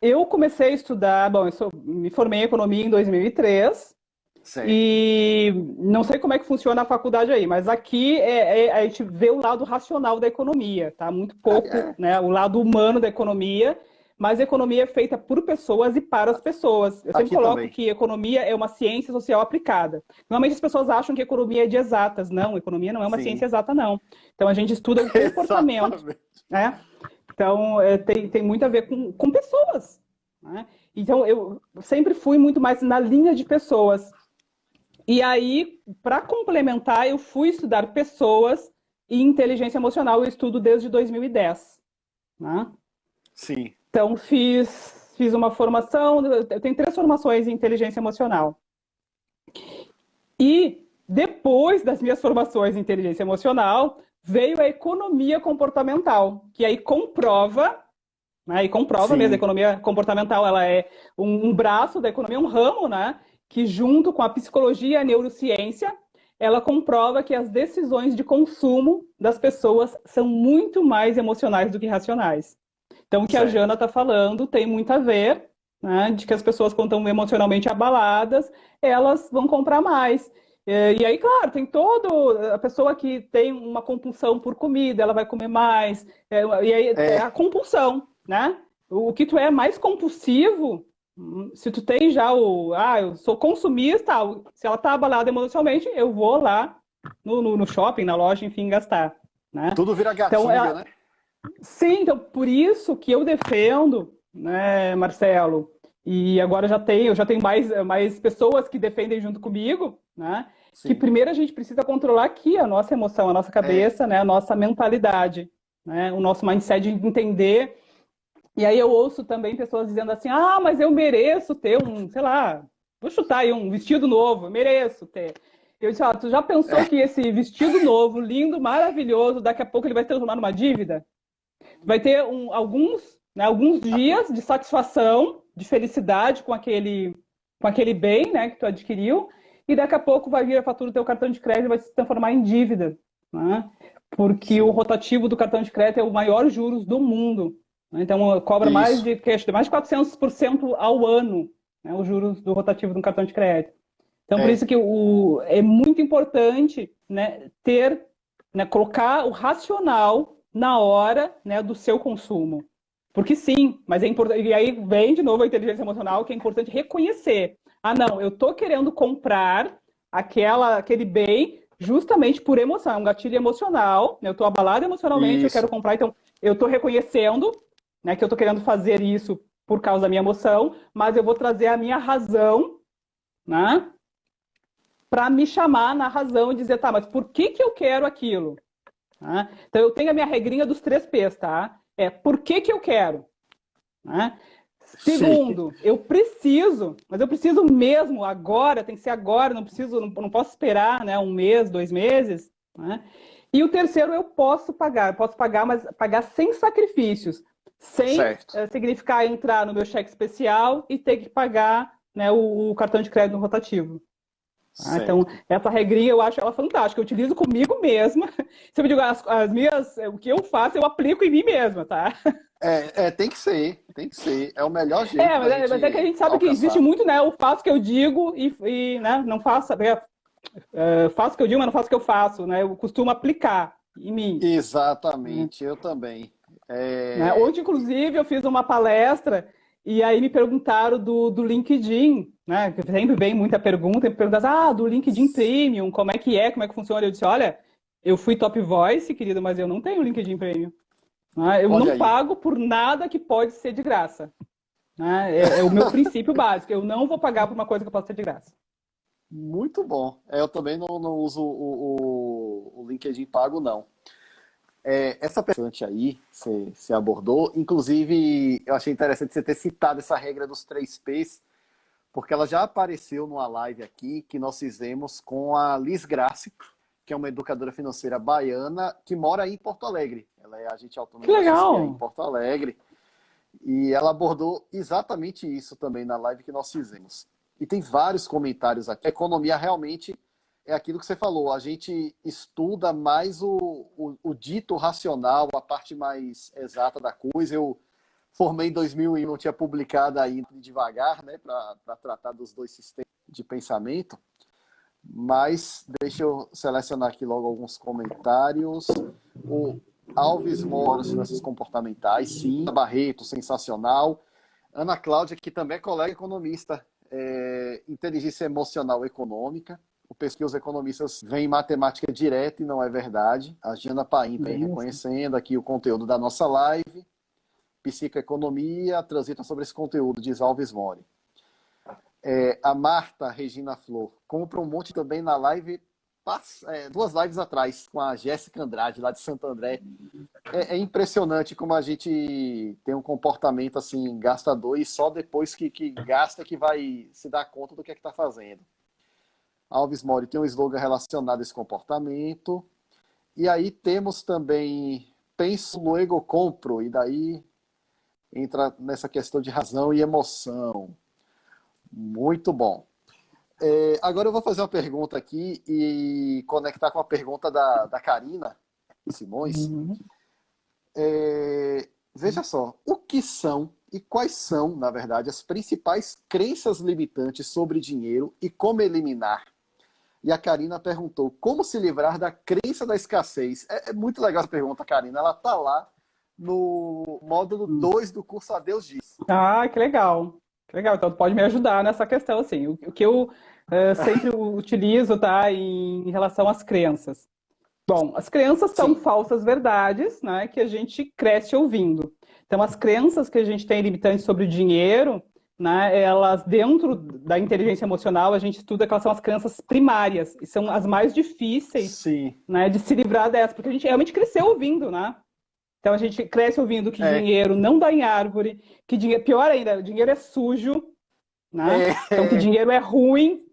S1: eu comecei a estudar, bom, me formei em economia em 2003,
S2: Certo.
S1: e não sei como é que funciona a faculdade aí, mas aqui a gente vê o lado racional da economia, tá? Muito pouco,
S2: É,
S1: né, o lado humano da economia, mas a economia é feita por pessoas e para as pessoas. Eu sempre
S2: aqui
S1: coloco
S2: também.
S1: que economia é uma ciência social aplicada. Normalmente as pessoas acham que economia é de exatas. Não, economia não é uma ciência
S2: Sim,
S1: exata, não. Então a gente estuda o comportamento,
S2: exatamente.
S1: né? Então tem muito a ver com pessoas, né? Então eu sempre fui muito mais na linha de pessoas. E aí, para complementar, eu fui estudar pessoas e inteligência emocional. Eu estudo desde 2010. Né?
S2: Sim,
S1: Então, fiz uma formação, eu tenho 3 formações em inteligência emocional. E depois das minhas formações em inteligência emocional, veio a economia comportamental, que aí comprova, né, e comprova mesmo, a
S2: sim,
S1: economia comportamental ela é um braço da economia, um ramo, né, que junto com a psicologia e a neurociência, ela comprova que as decisões de consumo das pessoas são muito mais emocionais do que racionais. Então, o que a Jana
S2: certo.
S1: está falando tem muito a ver, né, de que as pessoas, quando estão emocionalmente abaladas, elas vão comprar mais. E aí, claro, tem todo... A pessoa que tem uma compulsão por comida, ela vai comer mais. E aí é a
S2: É,
S1: compulsão, né? O que tu é mais compulsivo, se tu tem já o... Ah, eu sou consumista, se ela tá abalada emocionalmente, eu vou lá no shopping, na loja, enfim, gastar, né?
S2: tudo vira
S1: Então,
S2: gatilho, né?
S1: sim, então por isso que eu defendo, né, Marcelo, e agora eu já tenho mais pessoas que defendem junto comigo, né? Que
S2: Sim.
S1: primeiro a gente precisa controlar aqui a nossa emoção, a nossa
S2: É,
S1: cabeça, né, a nossa mentalidade, né, o nosso mindset de entender. E aí eu ouço também pessoas dizendo assim: "Ah, mas eu mereço ter um, sei lá, vou chutar aí um vestido novo, eu mereço ter". Eu disse: "Ah, tu já pensou que esse vestido novo, lindo, maravilhoso, daqui a pouco ele vai se transformar numa dívida?" Vai ter alguns dias de satisfação, de felicidade com aquele bem, né, que tu adquiriu, e daqui a pouco vai vir a fatura do teu cartão de crédito e vai se transformar em dívida, né? Porque o
S2: sim.
S1: rotativo do cartão de crédito é o maior juros do mundo, né? Então cobra
S2: Isso.
S1: mais de 400% ao ano, né, os juros do rotativo do cartão de crédito. Então por isso
S2: É,
S1: que é muito importante, né, colocar o racional na hora, né, do seu consumo. Porque sim, mas é importante. E aí vem de novo a inteligência emocional, que é importante reconhecer. Ah, não, eu estou querendo comprar aquele bem justamente por emoção. É um gatilho emocional, né? Eu estou abalado emocionalmente, eu quero
S2: isso.
S1: comprar, então eu estou reconhecendo, né, que eu estou querendo fazer isso por causa da minha emoção, mas eu vou trazer a minha razão, né, para me chamar na razão e dizer, tá, mas por que que eu quero aquilo? Tá? Então eu tenho a minha regrinha dos 3 P's, tá? Por que que eu quero? Né?
S2: Sim.
S1: Segundo, mas eu preciso mesmo agora, tem que ser agora, não posso esperar, né, um mês, 2 meses, né? E o terceiro, eu posso pagar, mas pagar sem sacrifícios, sem
S2: Certo.
S1: significar entrar no meu cheque especial e ter que pagar, né, o cartão de crédito no rotativo. Ah, então,
S2: Certo.
S1: essa regrinha eu acho ela fantástica. Eu utilizo comigo mesma. Se eu digo o que eu faço, eu aplico em mim mesma, tá?
S2: Tem que ser, tem que ser. É o melhor
S1: É,
S2: jeito
S1: mas
S2: da
S1: é, mas é que a
S2: gente
S1: gente sabe que existe
S2: alcançar.
S1: muito, né? Eu faço o que eu digo né? Não faço, faço o que eu digo, mas não faço o que eu faço, né? Eu costumo aplicar em mim, né?
S2: Exatamente, eu também.
S1: Né?
S2: É,
S1: Hoje, inclusive, eu fiz uma palestra e aí me perguntaram do LinkedIn, né? Que sempre vem muita pergunta, e me perguntam, do LinkedIn Premium, como é que funciona? Eu disse, olha, eu fui Top Voice, querido, mas eu não tenho LinkedIn Premium. Né? Eu
S2: olha
S1: não
S2: aí,
S1: pago por nada que pode ser de graça. Né? É o meu princípio básico. Eu não vou pagar por uma coisa que pode ser de graça.
S2: muito bom. Eu também não uso o LinkedIn pago, não. Essa pergunta aí, você abordou, inclusive eu achei interessante você ter citado essa regra dos 3 P's, porque ela já apareceu numa live aqui que nós fizemos com a Liz Grace, que é uma educadora financeira baiana que mora aí em Porto Alegre. Ela é agente
S1: Que
S2: autônomo da XP aí em
S1: legal!
S2: Porto Alegre. E ela abordou exatamente isso também na live que nós fizemos. E tem vários comentários aqui. A economia realmente é aquilo que você falou. A gente estuda mais o dito racional, a parte mais exata da coisa. Eu formei em 2001, não tinha publicado ainda devagar, né, para tratar dos dois sistemas de pensamento. Mas deixa eu selecionar aqui logo alguns comentários. O Alves Mora, finanças comportamentais, sim. Barreto, sensacional. Ana Cláudia, que também é colega economista, inteligência emocional econômica. O pesquisa os economistas vem matemática direta e não é verdade. A Giana Paim vem
S1: Isso.
S2: reconhecendo aqui o conteúdo da nossa live. Psicoeconomia transita sobre esse conteúdo, diz Alves Mori. A Marta Regina Flor compra um monte também na live, 2 lives atrás, com a Jéssica Andrade, lá de Santo André. É impressionante como a gente tem um comportamento assim, gastador, e só depois que gasta que vai se dar conta do que é que está fazendo. Alves Mori tem um slogan relacionado a esse comportamento. E aí temos também penso, luego compro, e daí entra nessa questão de razão e emoção. Muito bom. Agora eu vou fazer uma pergunta aqui e conectar com a pergunta da Karina Simões.
S1: Uhum.
S2: Veja só, o que são e quais são, na verdade, as principais crenças limitantes sobre dinheiro e como eliminar? E a Karina perguntou, como se livrar da crença da escassez? É muito legal essa pergunta, Karina. Ela está lá no módulo 2 do curso A Deus Diz.
S1: Ah, que legal. Que legal. Então, tu pode me ajudar nessa questão, assim. O que eu sempre utilizo, tá, em relação às crenças. Bom, as crenças são
S2: Sim,
S1: falsas verdades, né, que a gente cresce ouvindo. Então, as crenças que a gente tem limitantes sobre o dinheiro, né, elas, dentro da inteligência emocional, a gente estuda que elas são as crenças primárias, e são as mais difíceis,
S2: sim.
S1: né, de se livrar dessas, porque a gente realmente cresceu ouvindo, né? Então, a gente cresce ouvindo que
S2: É,
S1: dinheiro não dá em árvore, que dinheiro, pior ainda, dinheiro é sujo, né? Então, que
S2: é,
S1: dinheiro é ruim.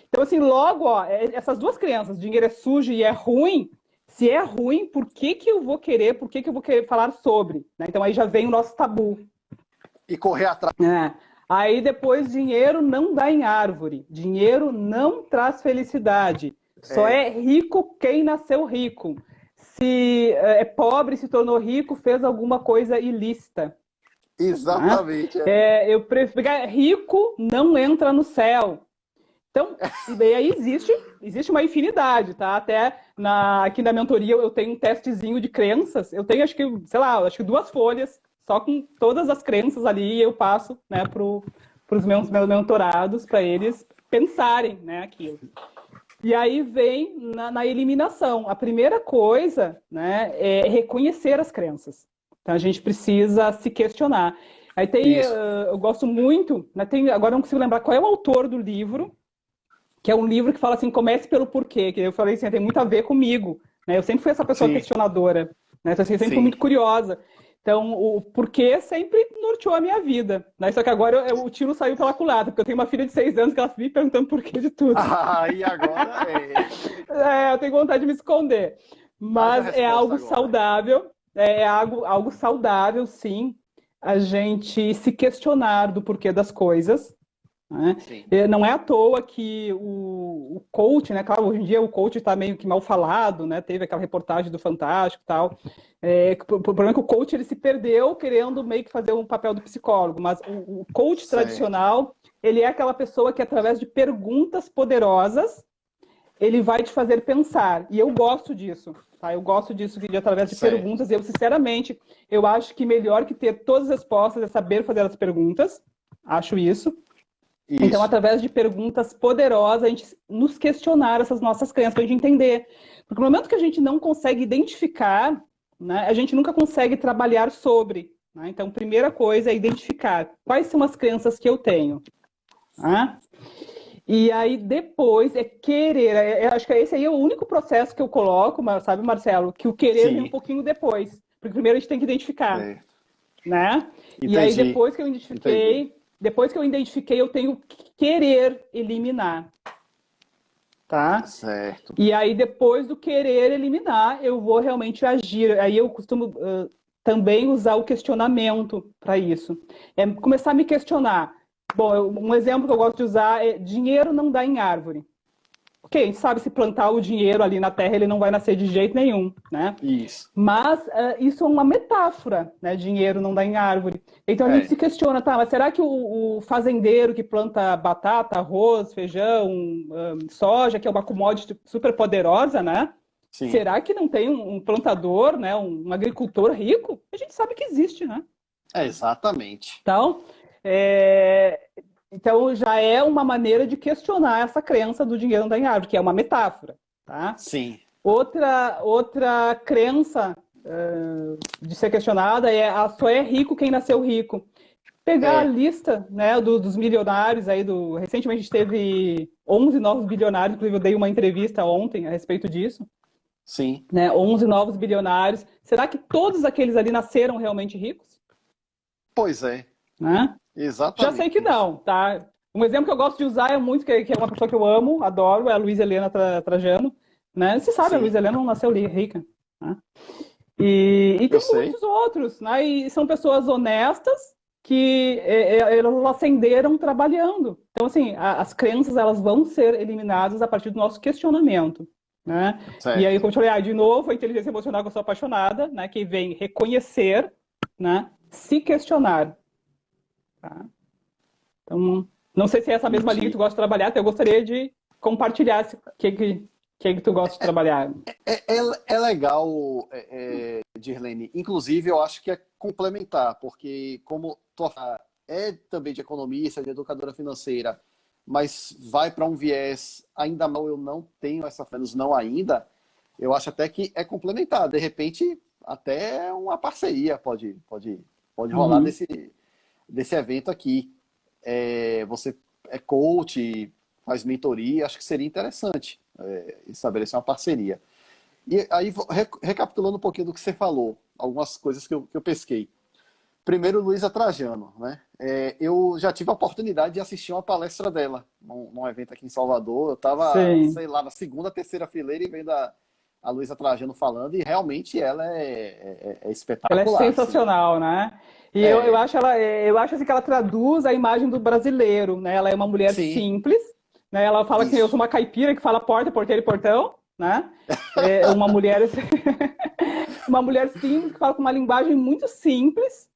S1: Então, assim, logo, ó, essas duas crenças, dinheiro é sujo e é ruim, se é ruim, por que que eu vou querer, por que que eu vou querer falar sobre? Né? Então, aí já vem o nosso tabu.
S2: e correr atrás.
S1: Né? Aí depois, dinheiro não dá em árvore, dinheiro não traz felicidade, só
S2: É,
S1: é rico quem nasceu rico. Se é pobre, se tornou rico, fez alguma coisa ilícita. Né?
S2: exatamente.
S1: Eu prefiro, rico não entra no céu. Então, e daí aí existe uma infinidade, tá? Até aqui na mentoria eu tenho um testezinho de crenças. Eu tenho, acho que, sei lá, acho que 2 folhas, só com todas as crenças ali, e eu passo, né, para os meus mentorados, para eles pensarem, né, aquilo. E aí vem na eliminação. A primeira coisa, né, é reconhecer as crenças. Então a gente precisa se questionar. Aí tem,
S2: Isso.
S1: eu gosto muito, né, agora não consigo lembrar qual é o autor do livro, que é um livro que fala assim, comece pelo porquê, que eu falei assim, tem muito a ver comigo, né? Eu sempre fui essa pessoa
S2: Sim,
S1: questionadora, né? Então, assim, eu sempre fui
S2: sim.
S1: muito curiosa. Então, o porquê sempre norteou a minha vida, né? Só que agora o tiro saiu pela culatra, porque eu tenho uma filha de 6 anos que ela vive perguntando porquê de tudo.
S2: E agora
S1: Eu tenho vontade de me esconder.
S2: haja
S1: Mas é
S2: resposta
S1: algo
S2: agora.
S1: saudável, algo saudável, sim, a gente se questionar do porquê das coisas, né?
S2: Sim,
S1: Não é à toa que o coach, né? Claro, hoje em dia o coach está meio que mal falado, né? Teve aquela reportagem do Fantástico e tal. O problema é que o coach ele se perdeu querendo meio que fazer um papel do psicólogo, mas o coach
S2: certo.
S1: tradicional, ele é aquela pessoa que através de perguntas poderosas, ele vai te fazer pensar. E eu gosto disso, tá? Eu gosto disso de através de
S2: Certo.
S1: perguntas. Eu, sinceramente, eu acho que melhor que ter todas as respostas é saber fazer as perguntas. Acho isso. Então,
S2: Isso.
S1: através de perguntas poderosas, a gente nos questionar essas nossas crenças, para a gente entender. Porque no momento que a gente não consegue identificar, né, a gente nunca consegue trabalhar sobre. Né? Então, primeira coisa é identificar quais são as crenças que eu tenho. Né? E aí, depois, é querer. Eu acho que esse aí é o único processo que eu coloco, sabe, Marcelo? Que o querer vem um
S2: Sim.
S1: pouquinho depois. Porque primeiro a gente tem que identificar.
S2: Certo.
S1: Né? E aí
S2: Entendi. Entendi.
S1: depois que eu identifiquei, eu tenho que querer eliminar, tá?
S2: Certo.
S1: E aí depois do querer eliminar, eu vou realmente agir. Aí eu costumo também usar o questionamento para isso. É começar a me questionar. Bom, um exemplo que eu gosto de usar é dinheiro não dá em árvore. Ok, a gente sabe se plantar o dinheiro ali na terra, ele não vai nascer de jeito nenhum, né?
S2: Isso.
S1: Mas isso é uma metáfora, né? Dinheiro não dá em árvore. Então a gente se
S2: É.
S1: questiona, tá, mas será que o fazendeiro que planta batata, arroz, feijão, soja, que é uma commodity super poderosa, né?
S2: Sim.
S1: Será que não tem um plantador, né? Um agricultor rico? A gente sabe que existe, né?
S2: É, exatamente.
S1: Então, é, então já é uma maneira de questionar essa crença do dinheiro não dá em árvore, que é uma metáfora, tá?
S2: Sim.
S1: Outra crença de ser questionada é só é rico quem nasceu rico. Pegar a
S2: É.
S1: lista, né, dos milionários aí recentemente a gente teve 11 novos bilionários, inclusive eu dei uma entrevista ontem a respeito disso,
S2: Sim.
S1: né? 11 novos bilionários. Será que todos aqueles ali nasceram realmente ricos,
S2: Pois é.
S1: né? Já sei
S2: Exatamente
S1: que
S2: isso.
S1: não, tá? Um exemplo que eu gosto de usar é muito, que é uma pessoa que eu amo, adoro, é a Luísa Helena Trajano, né? Você sabe, a
S2: Sim.
S1: Luísa Helena não nasceu rica, né? E
S2: Eu
S1: tem
S2: sei.
S1: muitos outros, né? E são pessoas honestas que elas ascenderam trabalhando. Então, assim, as crenças elas vão ser eliminadas a partir do nosso questionamento, né? E aí,
S2: Certo.
S1: como eu te falei, de novo, a inteligência emocional que eu sou apaixonada, né? Que vem reconhecer, né? Se questionar, tá? Então, não sei se é essa mesma linha que
S2: Entendi.
S1: tu gosta de trabalhar, então eu gostaria de compartilhasse o que tu gosta de trabalhar.
S2: É legal, Dirlene. Inclusive, eu acho que é complementar, porque como tu é também de economista, de educadora financeira, mas vai para um viés, ainda mal eu não tenho essa fé, não ainda, eu acho até que é complementar. De repente, até uma parceria pode rolar
S1: Uhum.
S2: desse evento aqui. Você é coach, faz mentoria, acho que seria interessante estabelecer uma parceria. E aí, recapitulando um pouquinho do que você falou, algumas coisas que eu pesquei. Primeiro, Luísa Trajano, né? Eu já tive a oportunidade de assistir uma palestra dela num evento aqui em Salvador. Eu estava,
S1: Sim.
S2: sei lá, na segunda, terceira fileira e vendo a Luísa Trajano falando, e realmente ela é
S1: Ela é
S2: espetacular, assim.
S1: sensacional, né? E
S2: É,
S1: eu acho assim, que ela traduz a imagem do brasileiro, né? Ela é uma mulher
S2: sim,
S1: simples, né? Ela fala que eu sou
S2: isso,
S1: uma caipira que fala porta, porteiro e portão, né? É uma mulher, uma mulher simples que fala com uma linguagem muito simples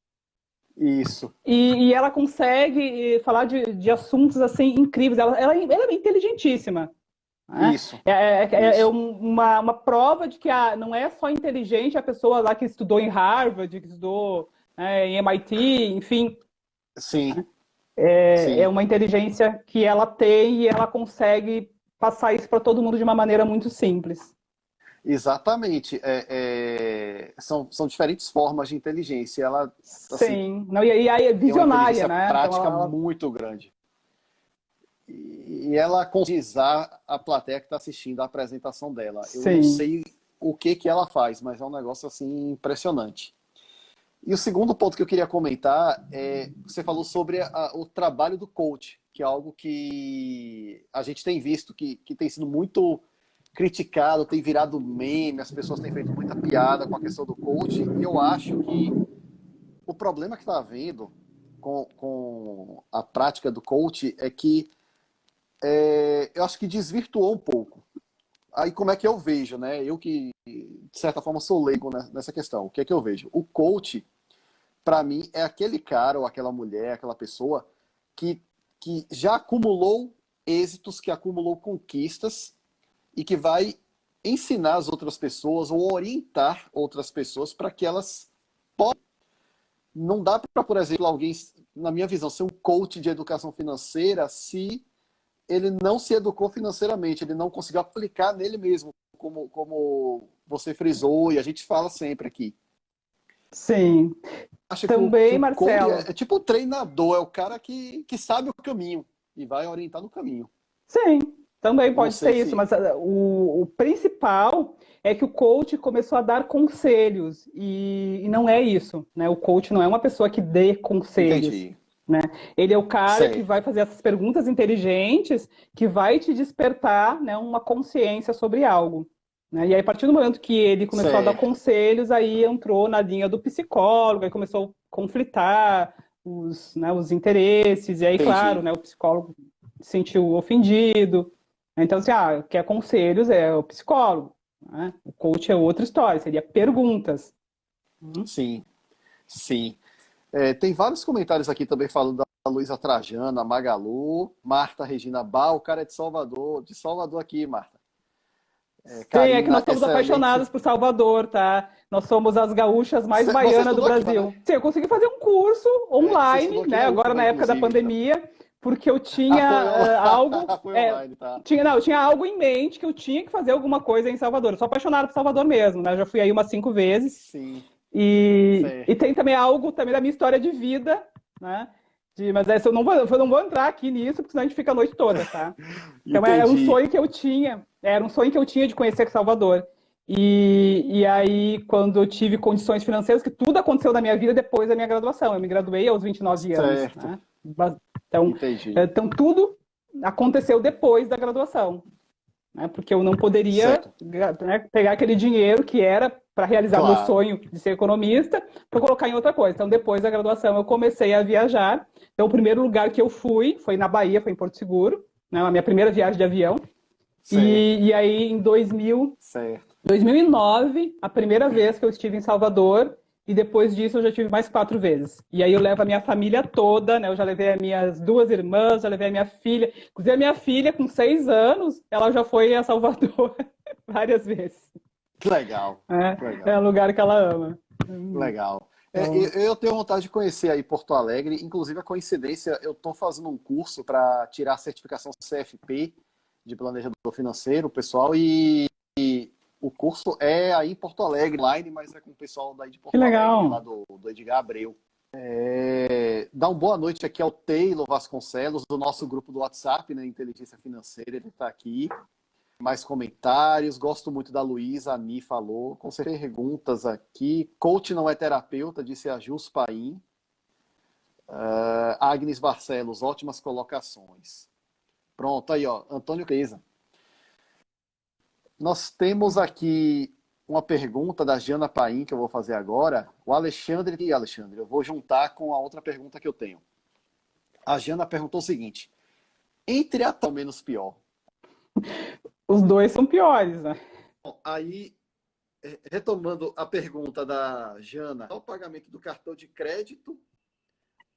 S2: isso,
S1: e ela consegue falar de assuntos assim incríveis. Ela é inteligentíssima, né?
S2: isso, isso.
S1: Uma prova de que não é só inteligente a pessoa lá que estudou em Harvard, que estudou, né, em MIT, enfim,
S2: Sim,
S1: é
S2: sim.
S1: uma inteligência que ela tem e ela consegue passar isso para todo mundo de uma maneira muito simples.
S2: Exatamente. São diferentes formas de inteligência. Ela, assim,
S1: Sim, não, e aí é
S2: tem uma
S1: visionária,
S2: inteligência
S1: né? Então
S2: prática muito grande. E ela consegue usar a plateia que está assistindo a apresentação dela. Eu não
S1: sim,
S2: sei o que ela faz, mas é um negócio assim impressionante. E o segundo ponto que eu queria comentar você falou sobre o trabalho do coach, que é algo que a gente tem visto que tem sido muito criticado, tem virado meme, as pessoas têm feito muita piada com a questão do coach, e eu acho que o problema que está havendo com a prática do coach é que eu acho que desvirtuou um pouco. Aí como é que eu vejo, né? Eu que, de certa forma, sou leigo nessa questão. O que é que eu vejo? O coach, para mim, é aquele cara ou aquela mulher, aquela pessoa que, que já acumulou êxitos, que acumulou conquistas e que vai ensinar as outras pessoas ou orientar outras pessoas para que elas possam. Não dá para, por exemplo, alguém, na minha visão, ser um coach de educação financeira se ele não se educou financeiramente, ele não conseguiu aplicar nele mesmo, como você frisou e a gente fala sempre aqui.
S1: sim.
S2: Acho que
S1: Também,
S2: o coach
S1: Marcelo.
S2: é tipo o treinador, é o cara que sabe o caminho e vai orientar no caminho.
S1: Sim, também
S2: Não
S1: pode ser
S2: sei
S1: isso,
S2: se.
S1: mas o principal é que o coach começou a dar conselhos e não é isso, né? O coach não é uma pessoa que dê conselhos,
S2: Entendi.
S1: né? Ele é o cara que vai
S2: Certo.
S1: fazer essas perguntas inteligentes que vai te despertar, né, uma consciência sobre algo. Né? E aí, a partir do momento que ele começou a dar
S2: Certo.
S1: conselhos, aí entrou na linha do psicólogo, aí começou a conflitar os interesses, e aí, claro,
S2: Entendi.
S1: né, o psicólogo se sentiu ofendido. Então, assim, quer conselhos é o psicólogo. Né? O coach é outra história, seria perguntas.
S2: Sim, sim. Tem vários comentários aqui também falando da Luísa Trajana, Magalu, Marta Regina Bal, o cara é de Salvador aqui, Marta.
S1: Sim, é que nós
S2: Karina,
S1: somos
S2: excelente.
S1: apaixonadas por Salvador, tá? Nós somos as gaúchas mais
S2: Você
S1: baianas do
S2: estudou aqui, né?
S1: Brasil. Sim, eu consegui fazer um curso
S2: Você
S1: online,
S2: estudou aqui
S1: né?
S2: na
S1: Agora na
S2: UFBA,
S1: época da
S2: inclusive.
S1: pandemia, porque eu
S2: Ah,
S1: tinha
S2: foi online,
S1: algo,
S2: foi online, tá?
S1: eu tinha algo em mente que eu tinha que fazer alguma coisa em Salvador. Eu sou apaixonada por Salvador mesmo, né? Eu já fui aí umas 5 vezes.
S2: Sim,
S1: E
S2: certo.
S1: tem também algo também da minha história de vida, né? Mas essa eu não vou entrar aqui nisso, porque senão a gente fica a noite toda, tá? Então era um
S2: Entendi.
S1: sonho que eu tinha, era um sonho que eu tinha de conhecer Salvador. E aí, quando eu tive condições financeiras, que tudo aconteceu na minha vida depois da minha graduação. Eu me graduei aos 29 anos,
S2: Certo.
S1: né? Então,
S2: Entendi.
S1: então tudo aconteceu depois da graduação, né? Porque eu não poderia,
S2: Certo.
S1: né, pegar aquele dinheiro que era para realizar meu
S2: Claro.
S1: sonho de ser economista para colocar em outra coisa. Então, depois da graduação, eu comecei a viajar. Então, o primeiro lugar que eu fui foi na Bahia, foi em Porto Seguro, né, a minha primeira viagem de avião.
S2: Certo.
S1: E aí, em
S2: Certo.
S1: 2009, a primeira vez que eu estive em Salvador, e depois disso eu já tive mais 4 vezes. E aí eu levo a minha família toda, né? Eu já levei as minhas 2 irmãs, já levei a minha filha. Inclusive a minha filha, com 6 anos, ela já foi a Salvador várias vezes.
S2: Que legal, que
S1: É
S2: legal,
S1: o lugar que ela ama.
S2: legal.
S1: Então,
S2: Eu tenho vontade de conhecer aí Porto Alegre, inclusive a coincidência, eu estou fazendo um curso para tirar a certificação CFP de planejador financeiro, pessoal, e o curso é aí em Porto Alegre, online, mas é com o pessoal daí de
S1: que
S2: Porto Alegre, lá
S1: legal.
S2: do Edgar Abreu. Dá uma boa noite aqui ao Taylor Vasconcelos, do nosso grupo do WhatsApp, né, Inteligência Financeira, ele está aqui. Mais comentários, gosto muito da Luísa, a Ani falou, com certeza perguntas aqui. Coach não é terapeuta, disse a Jus Paim. Agnes Barcelos, ótimas colocações. Pronto, aí, ó, Antônio Creza. Nós temos aqui uma pergunta da Jana Paim, que eu vou fazer agora. O Alexandre, e Alexandre, eu vou juntar com a outra pergunta que eu tenho. A Jana perguntou o seguinte: entre a tal menos pior.
S1: Os dois são piores, né?
S2: Bom, aí, retomando a pergunta da Jana, o pagamento do cartão de crédito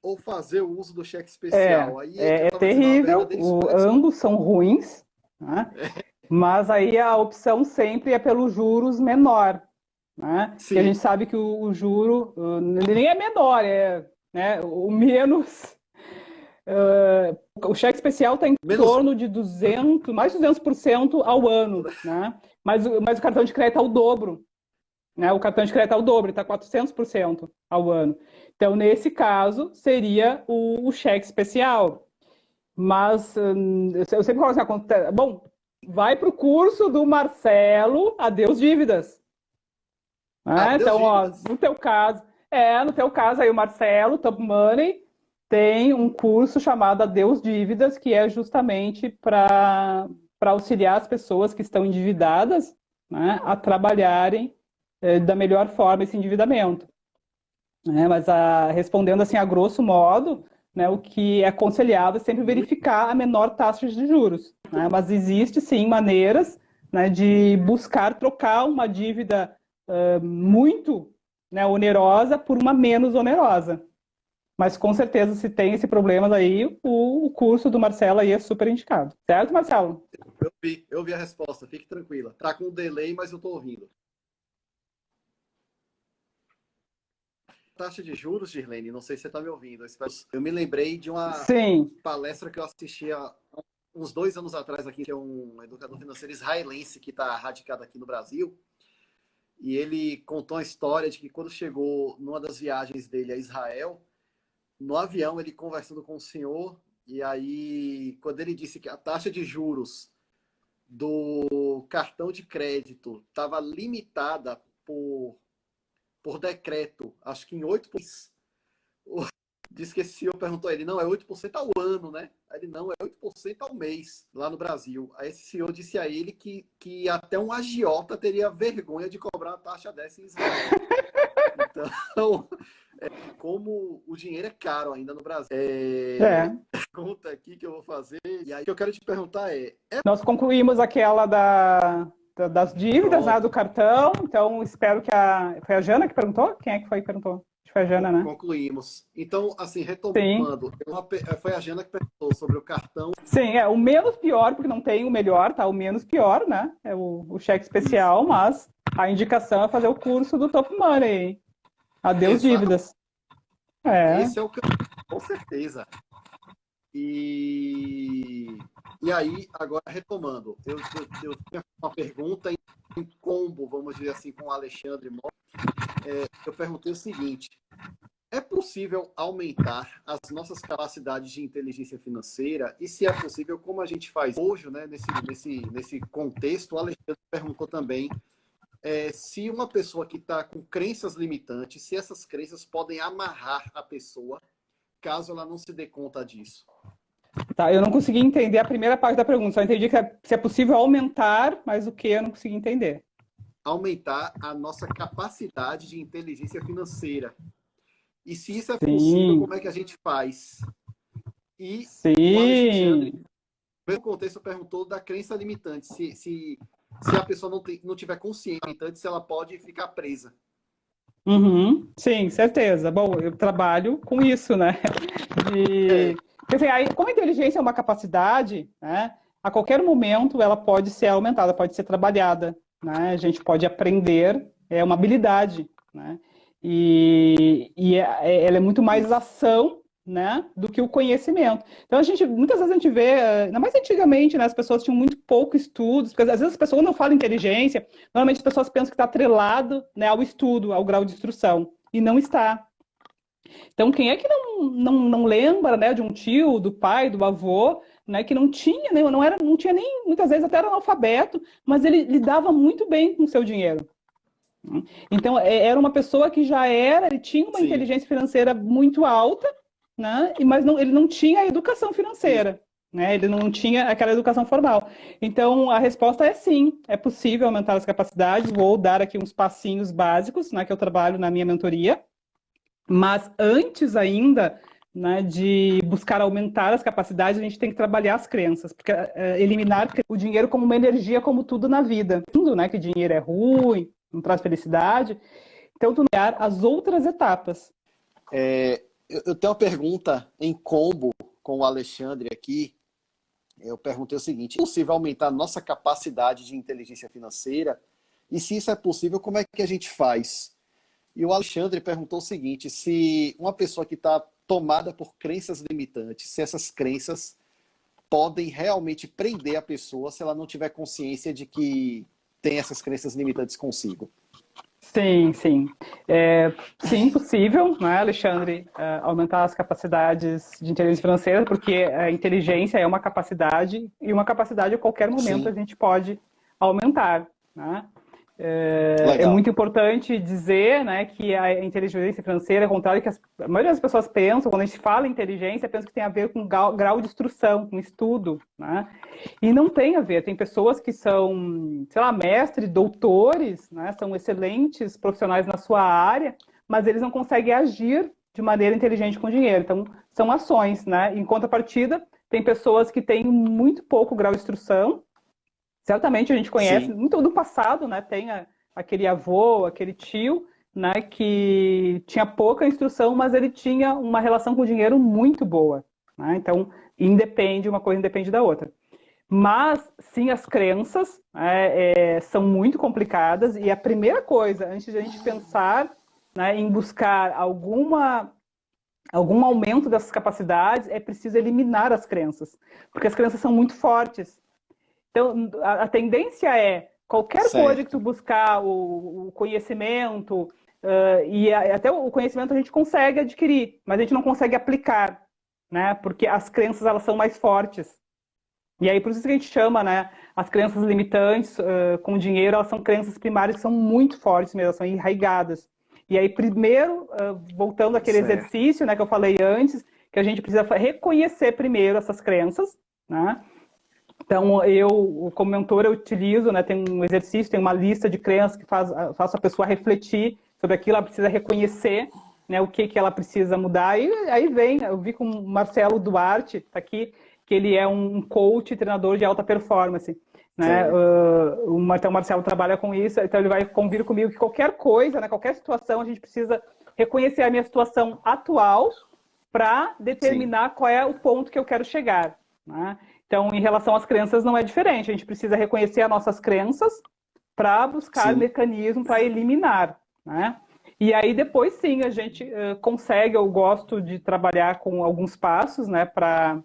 S2: ou fazer o uso do cheque especial? Aí eu
S1: É
S2: estava dizendo uma
S1: terrível,
S2: verdadeira escolha.
S1: ambos são ruins, né? Mas aí a opção sempre é pelo juros menor, né? E a
S2: Sim,
S1: gente sabe que o juro nem é menor, né, o menos. O cheque especial está em
S2: menos.
S1: torno de 200, mais de 200% ao ano, né? Mas o cartão de crédito é o dobro, né? O cartão de crédito é o dobro, está 400% ao ano. Então, nesse caso, seria o cheque especial. Mas eu sempre falo assim, bom, vai para o curso do Marcelo, adeus dívidas. Né?
S2: Adeus
S1: Então, ó,
S2: dívidas.
S1: no teu caso aí o Marcelo, Top Money, tem um curso chamado Adeus Dívidas, que é justamente para auxiliar as pessoas que estão endividadas, né, a trabalharem da melhor forma esse endividamento. Né? Mas respondendo assim a grosso modo, né, o que é aconselhável é sempre
S2: Muito,
S1: verificar a menor taxa de juros. Né? Mas existe sim maneiras, né, de buscar trocar uma dívida muito, né, onerosa por uma menos onerosa. Mas com certeza, se tem esse problema daí, o curso do Marcelo aí é super indicado. Certo, Marcelo?
S2: eu vi a resposta, fique tranquila. Tá com um delay, mas eu estou ouvindo. Taxa de juros, Girlene, não sei se você está me ouvindo. Eu me lembrei de uma
S1: Sim.
S2: palestra que eu assisti há uns 2 anos atrás aqui, que é um educador financeiro israelense que está radicado aqui no Brasil. E ele contou a história de que quando chegou numa das viagens dele a Israel, no avião ele conversando com o senhor, e aí quando ele disse que a taxa de juros do cartão de crédito estava limitada por decreto, acho que em 8%. Disse que esse senhor perguntou a ele, não, é 8% ao ano, né? Aí ele, não, é 8% ao mês, lá no Brasil. Aí esse senhor disse a ele que até um agiota teria vergonha de cobrar uma taxa dessa em Israel. Então, como o dinheiro é caro ainda no Brasil. Conta aqui que eu vou fazer. E aí o que eu quero te perguntar
S1: Nós concluímos aquela das dívidas, né, do
S2: pronto,
S1: cartão. Então, espero que foi a Jana que perguntou? Quem é que foi que perguntou? Acho que foi a Jana, né?
S2: concluímos. Então, assim,
S1: Sim.
S2: retomando, foi a Jana que perguntou sobre o cartão.
S1: Sim, o menos pior, porque não tem o melhor, tá? O menos pior, né? É o cheque
S2: Isso.
S1: especial, mas a indicação é fazer o curso do Top Money. Adeus
S2: Exatamente.
S1: dívidas. É.
S2: Esse é o que eu... Com certeza. E aí, agora retomando, eu tinha uma pergunta em combo, vamos dizer assim, com o Alexandre Mó. Eu perguntei o seguinte: é possível aumentar as nossas capacidades de inteligência financeira? E se é possível, como a gente faz hoje, né, nesse contexto? O Alexandre perguntou também se uma pessoa que está com crenças limitantes, se essas crenças podem amarrar a pessoa caso ela não se dê conta disso.
S1: Tá, eu não consegui entender a primeira parte da pergunta, só entendi que se é possível aumentar, mas o que eu não consegui entender.
S2: Aumentar a nossa capacidade de inteligência financeira. E se isso é possível,
S1: Sim,
S2: como é que a gente faz? E o Alexandre,
S1: sim.
S2: no mesmo contexto, perguntou da crença limitante. Se a pessoa não tiver consciente, se ela pode ficar presa.
S1: Uhum, sim, certeza. Bom, eu trabalho com isso, né? De...
S2: É,
S1: Porque, assim, aí, como a inteligência é uma capacidade, né? A qualquer momento ela pode ser aumentada, pode ser trabalhada, né? A gente pode aprender, é uma habilidade, né? Ela é muito mais
S2: isso.
S1: ação, né? Do que o conhecimento. Então, muitas vezes a gente vê, ainda mais antigamente, né? As pessoas tinham muito pouco estudos, porque às vezes as pessoas não falam inteligência. Normalmente as pessoas pensam que está atrelado, né, ao estudo, ao grau de instrução, e não está. Então, quem é que não lembra, né, de um tio, do pai, do avô, né, que não tinha, né, não tinha nem, muitas vezes até era analfabeto, mas ele lidava muito bem com o seu dinheiro. Então, era uma pessoa que ele tinha uma
S2: Sim,
S1: inteligência financeira muito alta, né, mas ele não tinha a educação
S2: isso.
S1: financeira. Né, ele não tinha aquela educação formal. Então, a resposta é sim, é possível aumentar as capacidades. Vou dar aqui uns passinhos básicos, né, que eu trabalho na minha mentoria. Mas antes ainda, né, de buscar aumentar as capacidades, a gente tem que trabalhar as crenças, porque eliminar o dinheiro como uma energia, como tudo na vida. Tudo, né, que dinheiro é ruim, não traz felicidade. Então, tu olhar as outras etapas.
S2: Eu tenho uma pergunta em combo com o Alexandre aqui. Eu perguntei o seguinte: é possível aumentar a nossa capacidade de inteligência financeira? E se isso é possível, como é que a gente faz? E o Alexandre perguntou o seguinte: se uma pessoa que está tomada por crenças limitantes, se essas crenças podem realmente prender a pessoa se ela não tiver consciência de que tem essas crenças limitantes consigo.
S1: Sim, sim. Sim, possível, né, Alexandre, aumentar as capacidades de inteligência financeira, porque a inteligência é uma capacidade, e uma capacidade a qualquer momento a
S2: Sim,
S1: gente pode aumentar, né? É
S2: legal.
S1: muito importante dizer, né, que a inteligência financeira, ao contrário do que a maioria das pessoas pensam, quando a gente fala em inteligência, pensa que tem a ver com grau de instrução, com estudo, né? E não tem a ver. Tem pessoas que são, sei lá, mestres, doutores, né, são excelentes profissionais na sua área, mas eles não conseguem agir de maneira inteligente com o dinheiro. Então, são ações, né? Em contrapartida, tem pessoas que têm muito pouco grau de instrução. Certamente a gente conhece
S2: Sim,
S1: muito do passado, né? Tem aquele avô, aquele tio, né? Que tinha pouca instrução, mas ele tinha uma relação com o dinheiro muito boa, né? Então, uma coisa independe da outra. Mas, sim, as crenças são muito complicadas e a primeira coisa, antes de a gente pensar, né, em buscar algum aumento dessas capacidades, é preciso eliminar as crenças, porque as crenças são muito fortes. Então, a tendência é qualquer coisa que tu
S2: certo.
S1: buscar, o conhecimento, até o conhecimento a gente consegue adquirir, mas a gente não consegue aplicar, né? Porque as crenças elas são mais fortes. E aí, por isso que a gente chama, né, as crenças limitantes com dinheiro, elas são crenças primárias que são muito fortes mesmo, são enraigadas. E aí, primeiro, voltando àquele
S2: Certo.
S1: exercício, né, que eu falei antes, que a gente precisa reconhecer primeiro essas crenças, né? Então, como mentor, eu utilizo, né, tem um exercício, tem uma lista de crenças que faço a pessoa refletir sobre aquilo, ela precisa reconhecer, né, o que ela precisa mudar. E aí eu vi com o Marcelo Duarte, tá aqui, que ele é um coach, treinador de alta performance. Né?
S2: Certo.
S1: Então, o Marcelo trabalha com isso, então ele vai convir comigo que qualquer coisa, né, qualquer situação, a gente precisa reconhecer a minha situação atual para
S2: Sim,
S1: determinar qual é o ponto que eu quero chegar. Né? Então, em relação às crenças, não é diferente. A gente precisa reconhecer as nossas crenças para buscar
S2: sim,
S1: mecanismo para eliminar. Né? E aí, depois, sim, a gente consegue. Eu gosto de trabalhar com alguns passos né, para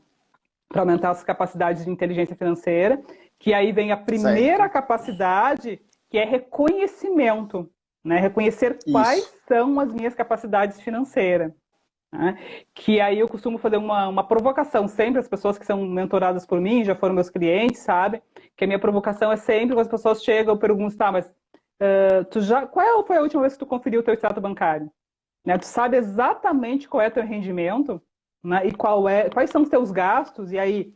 S1: aumentar as capacidades de inteligência financeira, que aí vem a primeira
S2: certo.
S1: capacidade, que é reconhecimento. Né? Reconhecer quais
S2: Isso.
S1: são as minhas capacidades financeiras. Né? Que aí eu costumo fazer uma provocação sempre, as pessoas que são mentoradas por mim, já foram meus clientes, sabe? Que a minha provocação é sempre quando as pessoas chegam, eu pergunto, tá, mas qual foi a última vez que tu conferiu o teu extrato bancário? Né? Tu sabe exatamente qual é o teu rendimento, né? E quais são os teus gastos, e aí,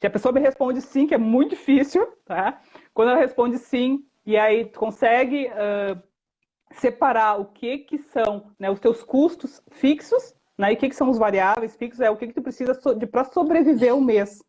S1: se a pessoa me responde sim, que é muito difícil, tá? Quando ela responde sim, e aí tu consegue separar o que são né, os teus custos fixos, né, e o que são os variáveis fixos, é o que tu precisa para sobreviver o mês,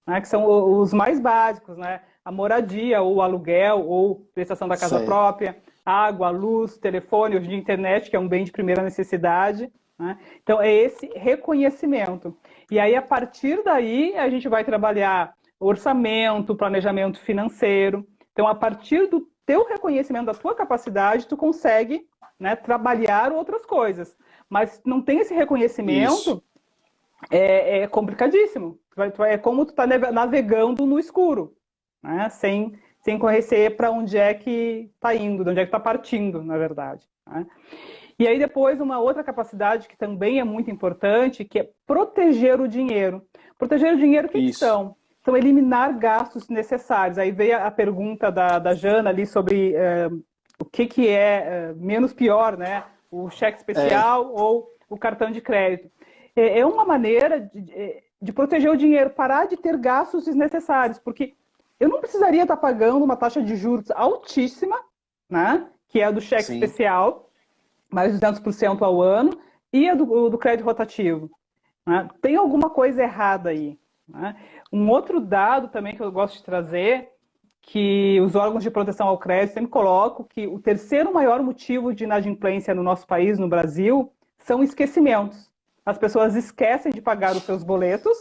S1: né, que são os mais básicos, né? a moradia, ou aluguel, ou prestação da casa
S2: Certo.
S1: própria, água, luz, telefone, hoje em dia internet, que é um bem de primeira necessidade, né? Então, é esse reconhecimento. E aí, a partir daí, a gente vai trabalhar orçamento, planejamento financeiro. Então, a partir do teu reconhecimento da tua capacidade, tu consegue, né, trabalhar outras coisas. Mas não tem esse
S2: Isso.
S1: reconhecimento, é complicadíssimo. É como tu tá navegando no escuro, né? Sem conhecer para onde é que está indo, de onde é que está partindo, na verdade, né? E aí depois uma outra capacidade que também é muito importante, que é proteger o dinheiro. Proteger o dinheiro, o que
S2: Isso.
S1: são? São eliminar gastos necessários. Aí veio a pergunta da Jana ali sobre o que é menos pior, né? O cheque
S2: É,
S1: especial ou o cartão de crédito. É uma maneira de proteger o dinheiro, parar de ter gastos desnecessários, porque eu não precisaria estar pagando uma taxa de juros altíssima, né? Que é a do cheque
S2: sim.
S1: especial, mais de 200% ao ano, e a do crédito rotativo, né? Tem alguma coisa errada aí, né? Um outro dado também que eu gosto de trazer, que os órgãos de proteção ao crédito sempre colocam, que o terceiro maior motivo de inadimplência no nosso país, no Brasil, são esquecimentos. As pessoas esquecem de pagar os seus boletos,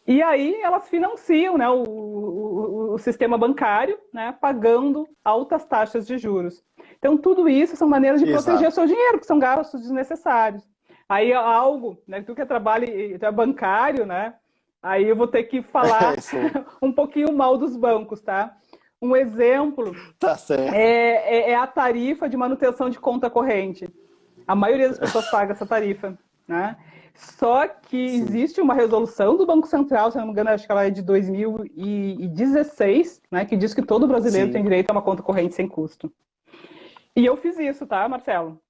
S1: e aí elas financiam, né, o sistema bancário, né, pagando altas taxas de juros. Então, tudo isso são maneiras de proteger o
S2: Exato.
S1: seu dinheiro, que são gastos desnecessários. Aí algo, né, tu que trabalha, tu é bancário, né, aí eu vou ter que falar
S2: Sou.
S1: um pouquinho mal dos bancos, tá? Um exemplo
S2: Tá certo.
S1: é a tarifa de manutenção de conta corrente. A maioria das pessoas paga essa tarifa, né? Só que
S2: Sim.
S1: existe uma resolução do Banco Central, se não me engano, acho que ela é de 2016, né, que diz que todo brasileiro tem
S2: Sim.
S1: direito a uma conta corrente sem custo. E eu fiz isso, tá, Marcelo?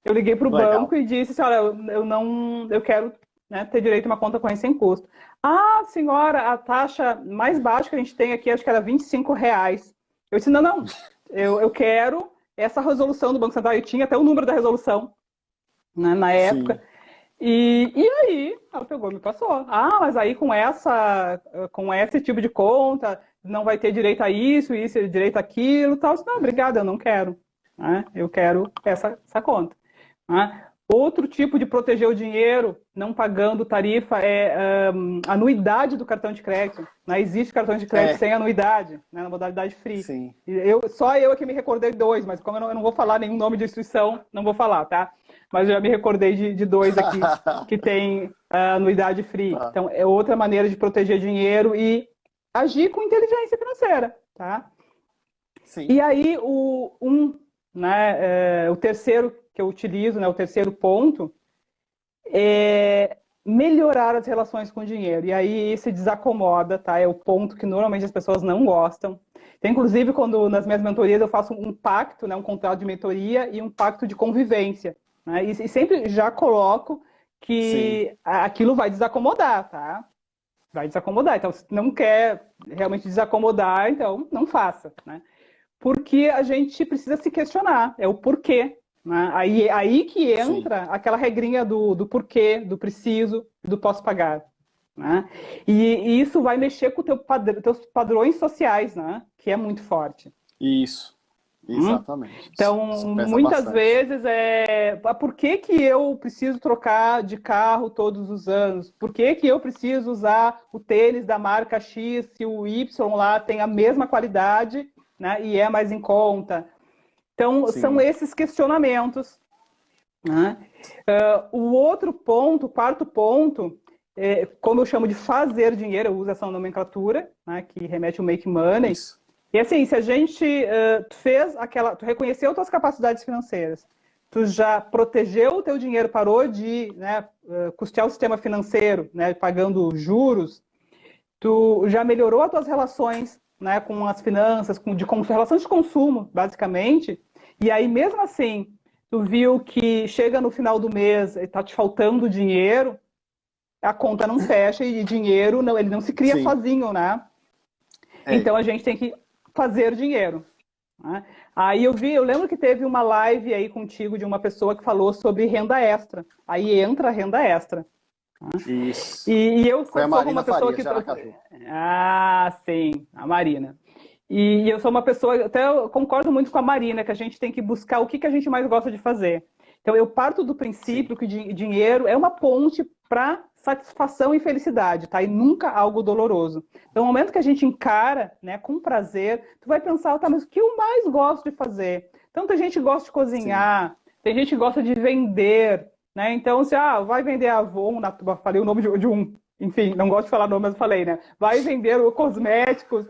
S1: Eu liguei para o banco
S2: Legal.
S1: e disse assim, olha, eu não, eu quero, né, ter direito a uma conta corrente sem custo. Ah, senhora, a taxa mais baixa que a gente tem aqui, acho que era R$ 25. Eu disse, não, eu quero essa resolução do Banco Central. Eu tinha até o número da resolução, né, na época.
S2: Sim.
S1: E aí, ela pegou e me passou. Ah, mas aí com esse tipo de conta, não vai ter direito a isso, direito a aquilo, tal. Eu disse, não, obrigada, eu não quero, né? Eu quero essa conta, né? Outro tipo de proteger o dinheiro, não pagando tarifa, é anuidade do cartão de crédito. Não existe cartão de crédito
S2: É,
S1: sem anuidade, né, na modalidade free.
S2: sim.
S1: Só eu aqui me recordei de dois, mas como eu não vou falar nenhum nome de instituição, não vou falar, tá? Mas eu já me recordei de dois aqui que tem anuidade free.
S2: Tá.
S1: Então, é outra maneira de proteger dinheiro e agir com inteligência financeira, tá?
S2: Sim.
S1: E aí, o terceiro que eu utilizo, né, o terceiro ponto, é melhorar as relações com o dinheiro. E aí se desacomoda, tá? É o ponto que normalmente as pessoas não gostam. Então, inclusive, quando nas minhas mentorias eu faço um pacto, né, um contrato de mentoria e um pacto de convivência, né? E sempre já coloco
S2: Sim.
S1: que aquilo vai desacomodar, tá? Vai desacomodar. Então, se não quer realmente desacomodar, então não faça, né? Porque a gente precisa se questionar, é o porquê, né? Aí que
S2: Sim.
S1: entra aquela regrinha do porquê, do preciso, do posso pagar, né? E isso vai mexer com teus padrões sociais, né? Que é muito forte.
S2: Isso.
S1: Hum?
S2: Exatamente.
S1: Então,
S2: Isso pesa
S1: muitas
S2: bastante.
S1: vezes por que que eu preciso trocar de carro todos os anos? Por que que eu preciso usar o tênis da marca X se o Y lá tem a mesma qualidade, né, e é mais em conta? Então, são
S2: Sim.
S1: esses questionamentos, né? O outro ponto, o quarto ponto, como eu chamo de fazer dinheiro, eu uso essa nomenclatura, né, que remete ao make money.
S2: Isso.
S1: E assim, se a gente tu reconheceu tuas capacidades financeiras, tu já protegeu o teu dinheiro, parou de, né, custear o sistema financeiro, né, pagando juros, tu já melhorou as tuas relações, né, com as finanças, relações de consumo, basicamente, e aí mesmo assim, tu viu que chega no final do mês e tá te faltando dinheiro, a conta não fecha e dinheiro não, ele não se cria
S2: Sim.
S1: sozinho, né?
S2: É.
S1: Então a gente tem que fazer dinheiro, né? Aí eu lembro que teve uma live aí contigo de uma pessoa que falou sobre renda extra. Aí entra a renda extra.
S2: Isso.
S1: E eu
S2: Foi a
S1: sou
S2: Marina
S1: uma pessoa
S2: Faria,
S1: que...
S2: de Aracaju.
S1: Ah, sim, a Marina. E eu sou uma pessoa, até eu concordo muito com a Marina, que a gente tem que buscar o que a gente mais gosta de fazer. Então, eu parto do
S2: Sim,
S1: princípio que dinheiro é uma ponte para satisfação e felicidade, tá? E nunca algo doloroso. Então, no momento que a gente encara, né, com prazer, tu vai pensar, tá, mas o que eu mais gosto de fazer? Então, tem gente que gosta de
S2: sim.
S1: cozinhar, tem gente que gosta de vender, né? Então, se vai vender Avon, falei o nome de um, enfim, não gosto de falar nome, mas eu falei, né? Vai vender cosméticos,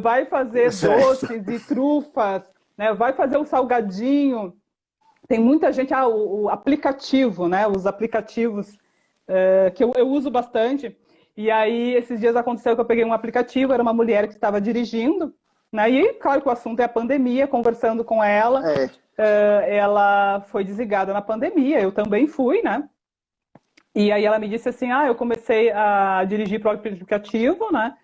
S1: vai fazer
S2: Certo.
S1: doces e trufas, né? Vai fazer o salgadinho. Tem muita gente, o aplicativo, né? Os aplicativos que eu uso bastante. E aí, esses dias aconteceu que eu peguei um aplicativo, era uma mulher que estava dirigindo, né? E claro que o assunto é a pandemia, conversando com ela,
S2: É,
S1: ela foi desligada na pandemia, eu também fui, né? E aí ela me disse assim, eu comecei a dirigir para o aplicativo, né?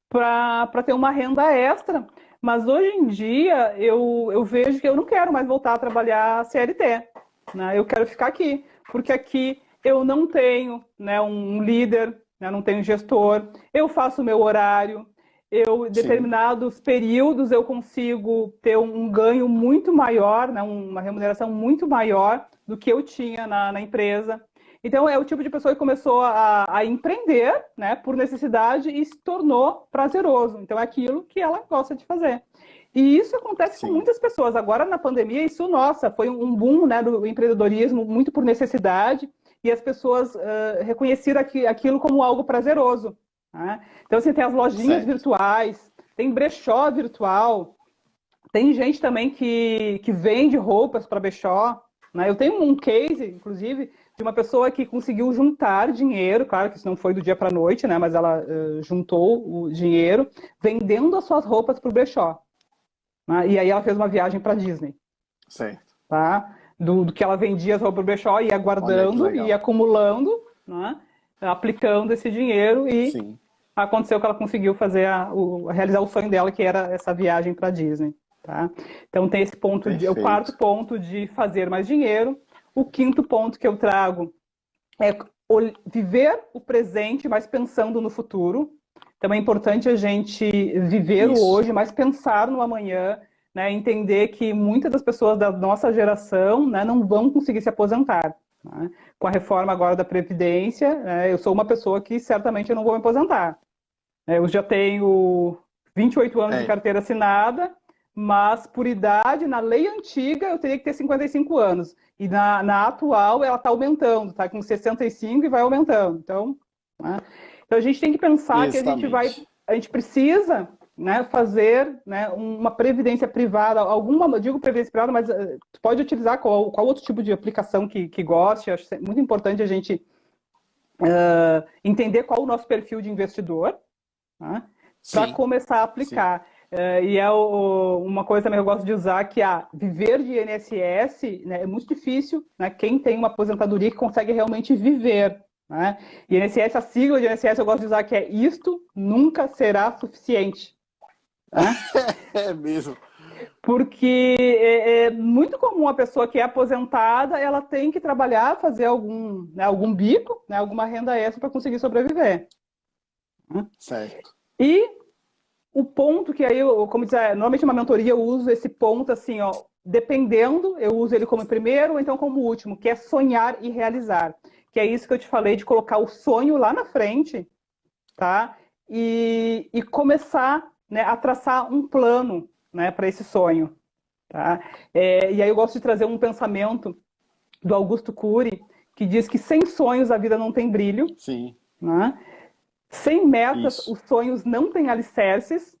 S1: Para ter uma renda extra. Mas hoje em dia eu vejo que eu não quero mais voltar a trabalhar CLT. Né? Eu quero ficar aqui, porque aqui eu não tenho, né, um líder, né, não tenho gestor, eu faço o meu horário, eu, em
S2: sim,
S1: determinados períodos, eu consigo ter um ganho muito maior, né, uma remuneração muito maior do que eu tinha na empresa. Então, é o tipo de pessoa que começou a empreender, né, por necessidade e se tornou prazeroso. Então, é aquilo que ela gosta de fazer. E isso acontece com
S2: sim.
S1: muitas pessoas. Agora, na pandemia, isso, nossa, foi um boom, né, do empreendedorismo, muito por necessidade, e as pessoas reconheceram aquilo como algo prazeroso. Né? Então, assim, tem as lojinhas
S2: Certo.
S1: virtuais, tem brechó virtual, tem gente também que vende roupas para brechó. Né? Eu tenho um case, inclusive, de uma pessoa que conseguiu juntar dinheiro, claro que isso não foi do dia para a noite, né? Mas ela juntou o dinheiro vendendo as suas roupas para o brechó. Né? E aí ela fez uma viagem para Disney,
S2: Certo.
S1: tá? Do que ela vendia as roupas para o brechó, ia
S2: Olha aí que
S1: guardando, ia
S2: legal.
S1: acumulando, né? Aplicando esse dinheiro e
S2: Sim,
S1: aconteceu que ela conseguiu fazer realizar o sonho dela, que era essa viagem para Disney. Tá? Então tem esse ponto o quarto
S2: perfeito.
S1: ponto de fazer mais dinheiro. O quinto ponto que eu trago é viver o presente, mas pensando no futuro. Então é importante a gente viver o
S2: Isso.
S1: hoje, mas pensar no amanhã, né? Entender que muitas das pessoas da nossa geração, né, não vão conseguir se aposentar. Né? Com a reforma agora da Previdência, né, eu sou uma pessoa que certamente eu não vou me aposentar. Eu já tenho 28 anos de
S2: É,
S1: carteira assinada, mas por idade, na lei antiga, eu teria que ter 55 anos. E na atual, ela está aumentando, está com 65 e vai aumentando. Então, né? Então, a gente tem que pensar que
S2: exatamente.
S1: a gente precisa, né, fazer, né, uma previdência privada, eu digo previdência privada, mas tu pode utilizar qual outro tipo de aplicação que goste. Eu acho muito importante a gente entender qual o nosso perfil de investidor, né, para
S2: Sim,
S1: começar a
S2: sim.
S1: aplicar. E uma coisa também que eu gosto de usar, que viver de INSS, né, é muito difícil, né, quem tem uma aposentadoria que consegue realmente viver. Né? INSS, a sigla de INSS eu gosto de usar, que é isto nunca será suficiente. Né?
S2: É mesmo.
S1: Porque é muito comum a pessoa que é aposentada, ela tem que trabalhar, fazer algum bico, né, alguma renda extra para conseguir sobreviver. Né?
S2: Certo.
S1: E o ponto que aí, como diz, normalmente uma mentoria eu uso esse ponto assim, ó, dependendo, eu uso ele como primeiro ou então como último, que é sonhar e realizar. Que é isso que eu te falei, de colocar o sonho lá na frente, tá? E começar, né, a traçar um plano, né, para esse sonho. Tá? E aí eu gosto de trazer um pensamento do Augusto Cury, que diz que sem sonhos a vida não tem brilho,
S2: Sim,
S1: né? Sem metas
S2: isso.
S1: os sonhos não têm alicerces,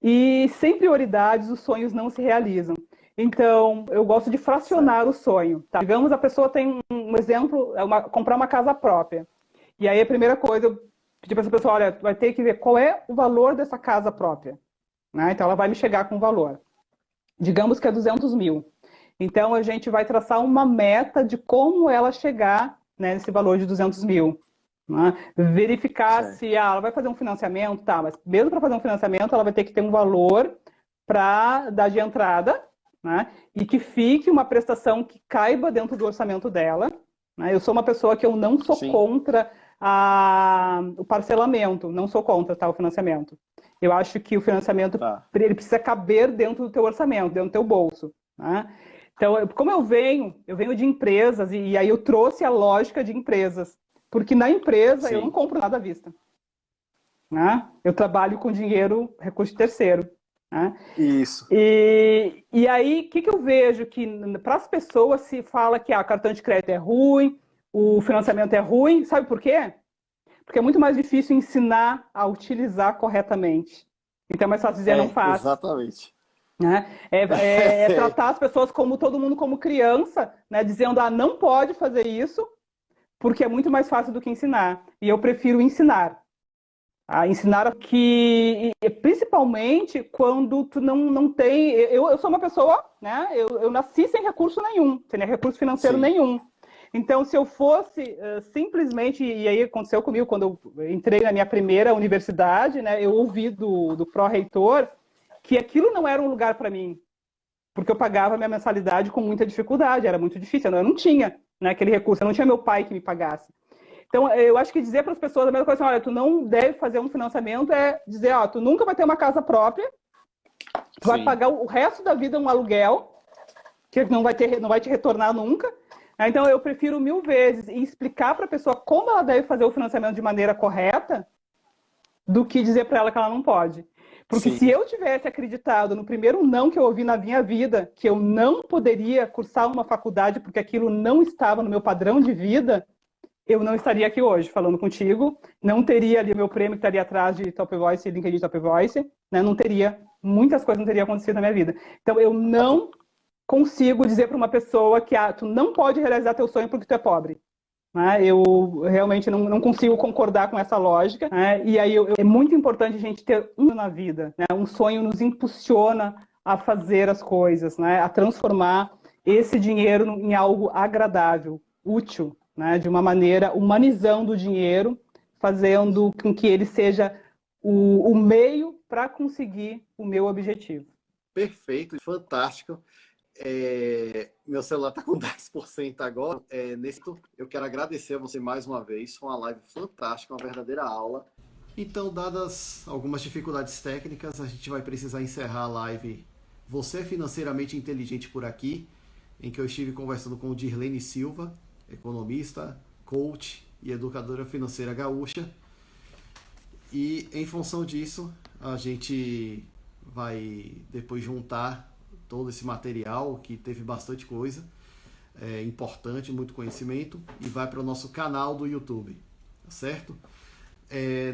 S1: e sem prioridades, os sonhos não se realizam. Então, eu gosto de
S2: Certo.
S1: fracionar o sonho. Tá? Digamos, a pessoa tem um exemplo, comprar uma casa própria. E aí, a primeira coisa, eu pedi para essa pessoa, olha, vai ter que ver qual é o valor dessa casa própria. Né? Então, ela vai me chegar com o valor. Digamos que é 200 mil. Então, a gente vai traçar uma meta de como ela chegar, né, nesse valor de 200 mil. Né? Verificar
S2: Certo.
S1: se ela vai fazer um financiamento, tá, mas mesmo para fazer um financiamento, ela vai ter que ter um valor para dar de entrada, né? E que fique uma prestação que caiba dentro do orçamento dela. né? Eu sou uma pessoa que eu não sou
S2: Sim.
S1: contra o parcelamento, não sou contra, tá, o financiamento. Eu acho que o financiamento
S2: Tá.
S1: ele precisa caber dentro do teu orçamento, dentro do teu bolso, né? Então, como eu venho de empresas, e aí eu trouxe a lógica de empresas, porque na empresa eu não
S2: Sim.
S1: compro nada à vista, né? Eu trabalho com dinheiro, recurso terceiro, né?
S2: Isso.
S1: E aí, o que eu vejo? Que para as pessoas se fala que cartão de crédito é ruim, o financiamento é ruim, sabe por quê? Porque é muito mais difícil ensinar a utilizar corretamente. Então é mais fácil dizer não faz.
S2: Exatamente.
S1: Né? É tratar as pessoas como todo mundo como criança, né? Dizendo, não pode fazer isso, porque é muito mais fácil do que ensinar. E eu prefiro ensinar. Ensinar que, principalmente quando tu não tem... Eu sou uma pessoa, né? Eu nasci sem recurso nenhum, sem recurso financeiro
S2: Sim.
S1: nenhum. Então, se eu fosse simplesmente... E aí aconteceu comigo, quando eu entrei na minha primeira universidade, né? Eu ouvi do pró-reitor que aquilo não era um lugar para mim, porque eu pagava minha mensalidade com muita dificuldade, era muito difícil, eu não tinha, né, aquele recurso, eu não tinha meu pai que me pagasse. Então, eu acho que dizer para as pessoas a mesma coisa, olha, tu não deve fazer um financiamento, é dizer, tu nunca vai ter uma casa própria, tu vai pagar o resto da vida um aluguel, que não vai te retornar nunca. Então, eu prefiro 1000 vezes explicar para a pessoa como ela deve fazer o financiamento de maneira correta, do que dizer para ela que ela não pode. Porque se eu tivesse acreditado no primeiro não que eu ouvi na minha vida, que eu não poderia cursar uma faculdade porque aquilo não estava no meu padrão de vida, eu não estaria aqui hoje falando contigo, não teria ali o meu prêmio que estaria atrás de Top Voice e LinkedIn Top Voice, né? Não teria, muitas coisas não teriam acontecido na minha vida. Então eu não consigo dizer para uma pessoa que tu não pode realizar teu sonho porque tu é pobre. Né? Eu realmente não consigo concordar com essa lógica, né? E aí é muito importante a gente ter um na vida, né? Um sonho nos impulsiona a fazer as coisas, né? A transformar esse dinheiro em algo agradável, útil, né? De uma maneira humanizando o dinheiro, fazendo com que ele seja o meio para conseguir o meu objetivo.
S2: Perfeito, fantástico. Meu celular está com 10% agora. Eu quero agradecer a você mais uma vez. Foi uma live fantástica, uma verdadeira aula. Então, dadas algumas dificuldades técnicas, a gente vai precisar encerrar a live Você é Financeiramente Inteligente por aqui, em que eu estive conversando com o Dirlene Silva, economista, coach e educadora financeira gaúcha. E em função disso, a gente vai depois juntar todo esse material, que teve bastante coisa importante, muito conhecimento, e vai para o nosso canal do YouTube, tá certo?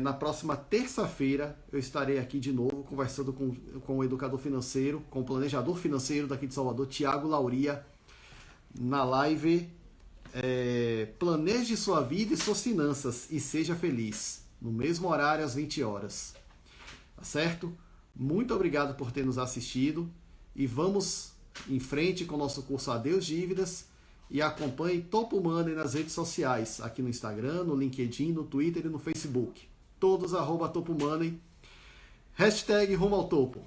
S2: Na próxima terça-feira eu estarei aqui de novo conversando com o educador financeiro, com o planejador financeiro daqui de Salvador, Tiago Lauria, na live Planeje sua vida e suas finanças e seja feliz, no mesmo horário às 20 horas, tá certo? Muito obrigado por ter nos assistido. E vamos em frente com o nosso curso Adeus Dívidas, e acompanhe Topo Money nas redes sociais, aqui no Instagram, no LinkedIn, no Twitter e no Facebook. Todos @Topo Money. #Rumo ao Topo.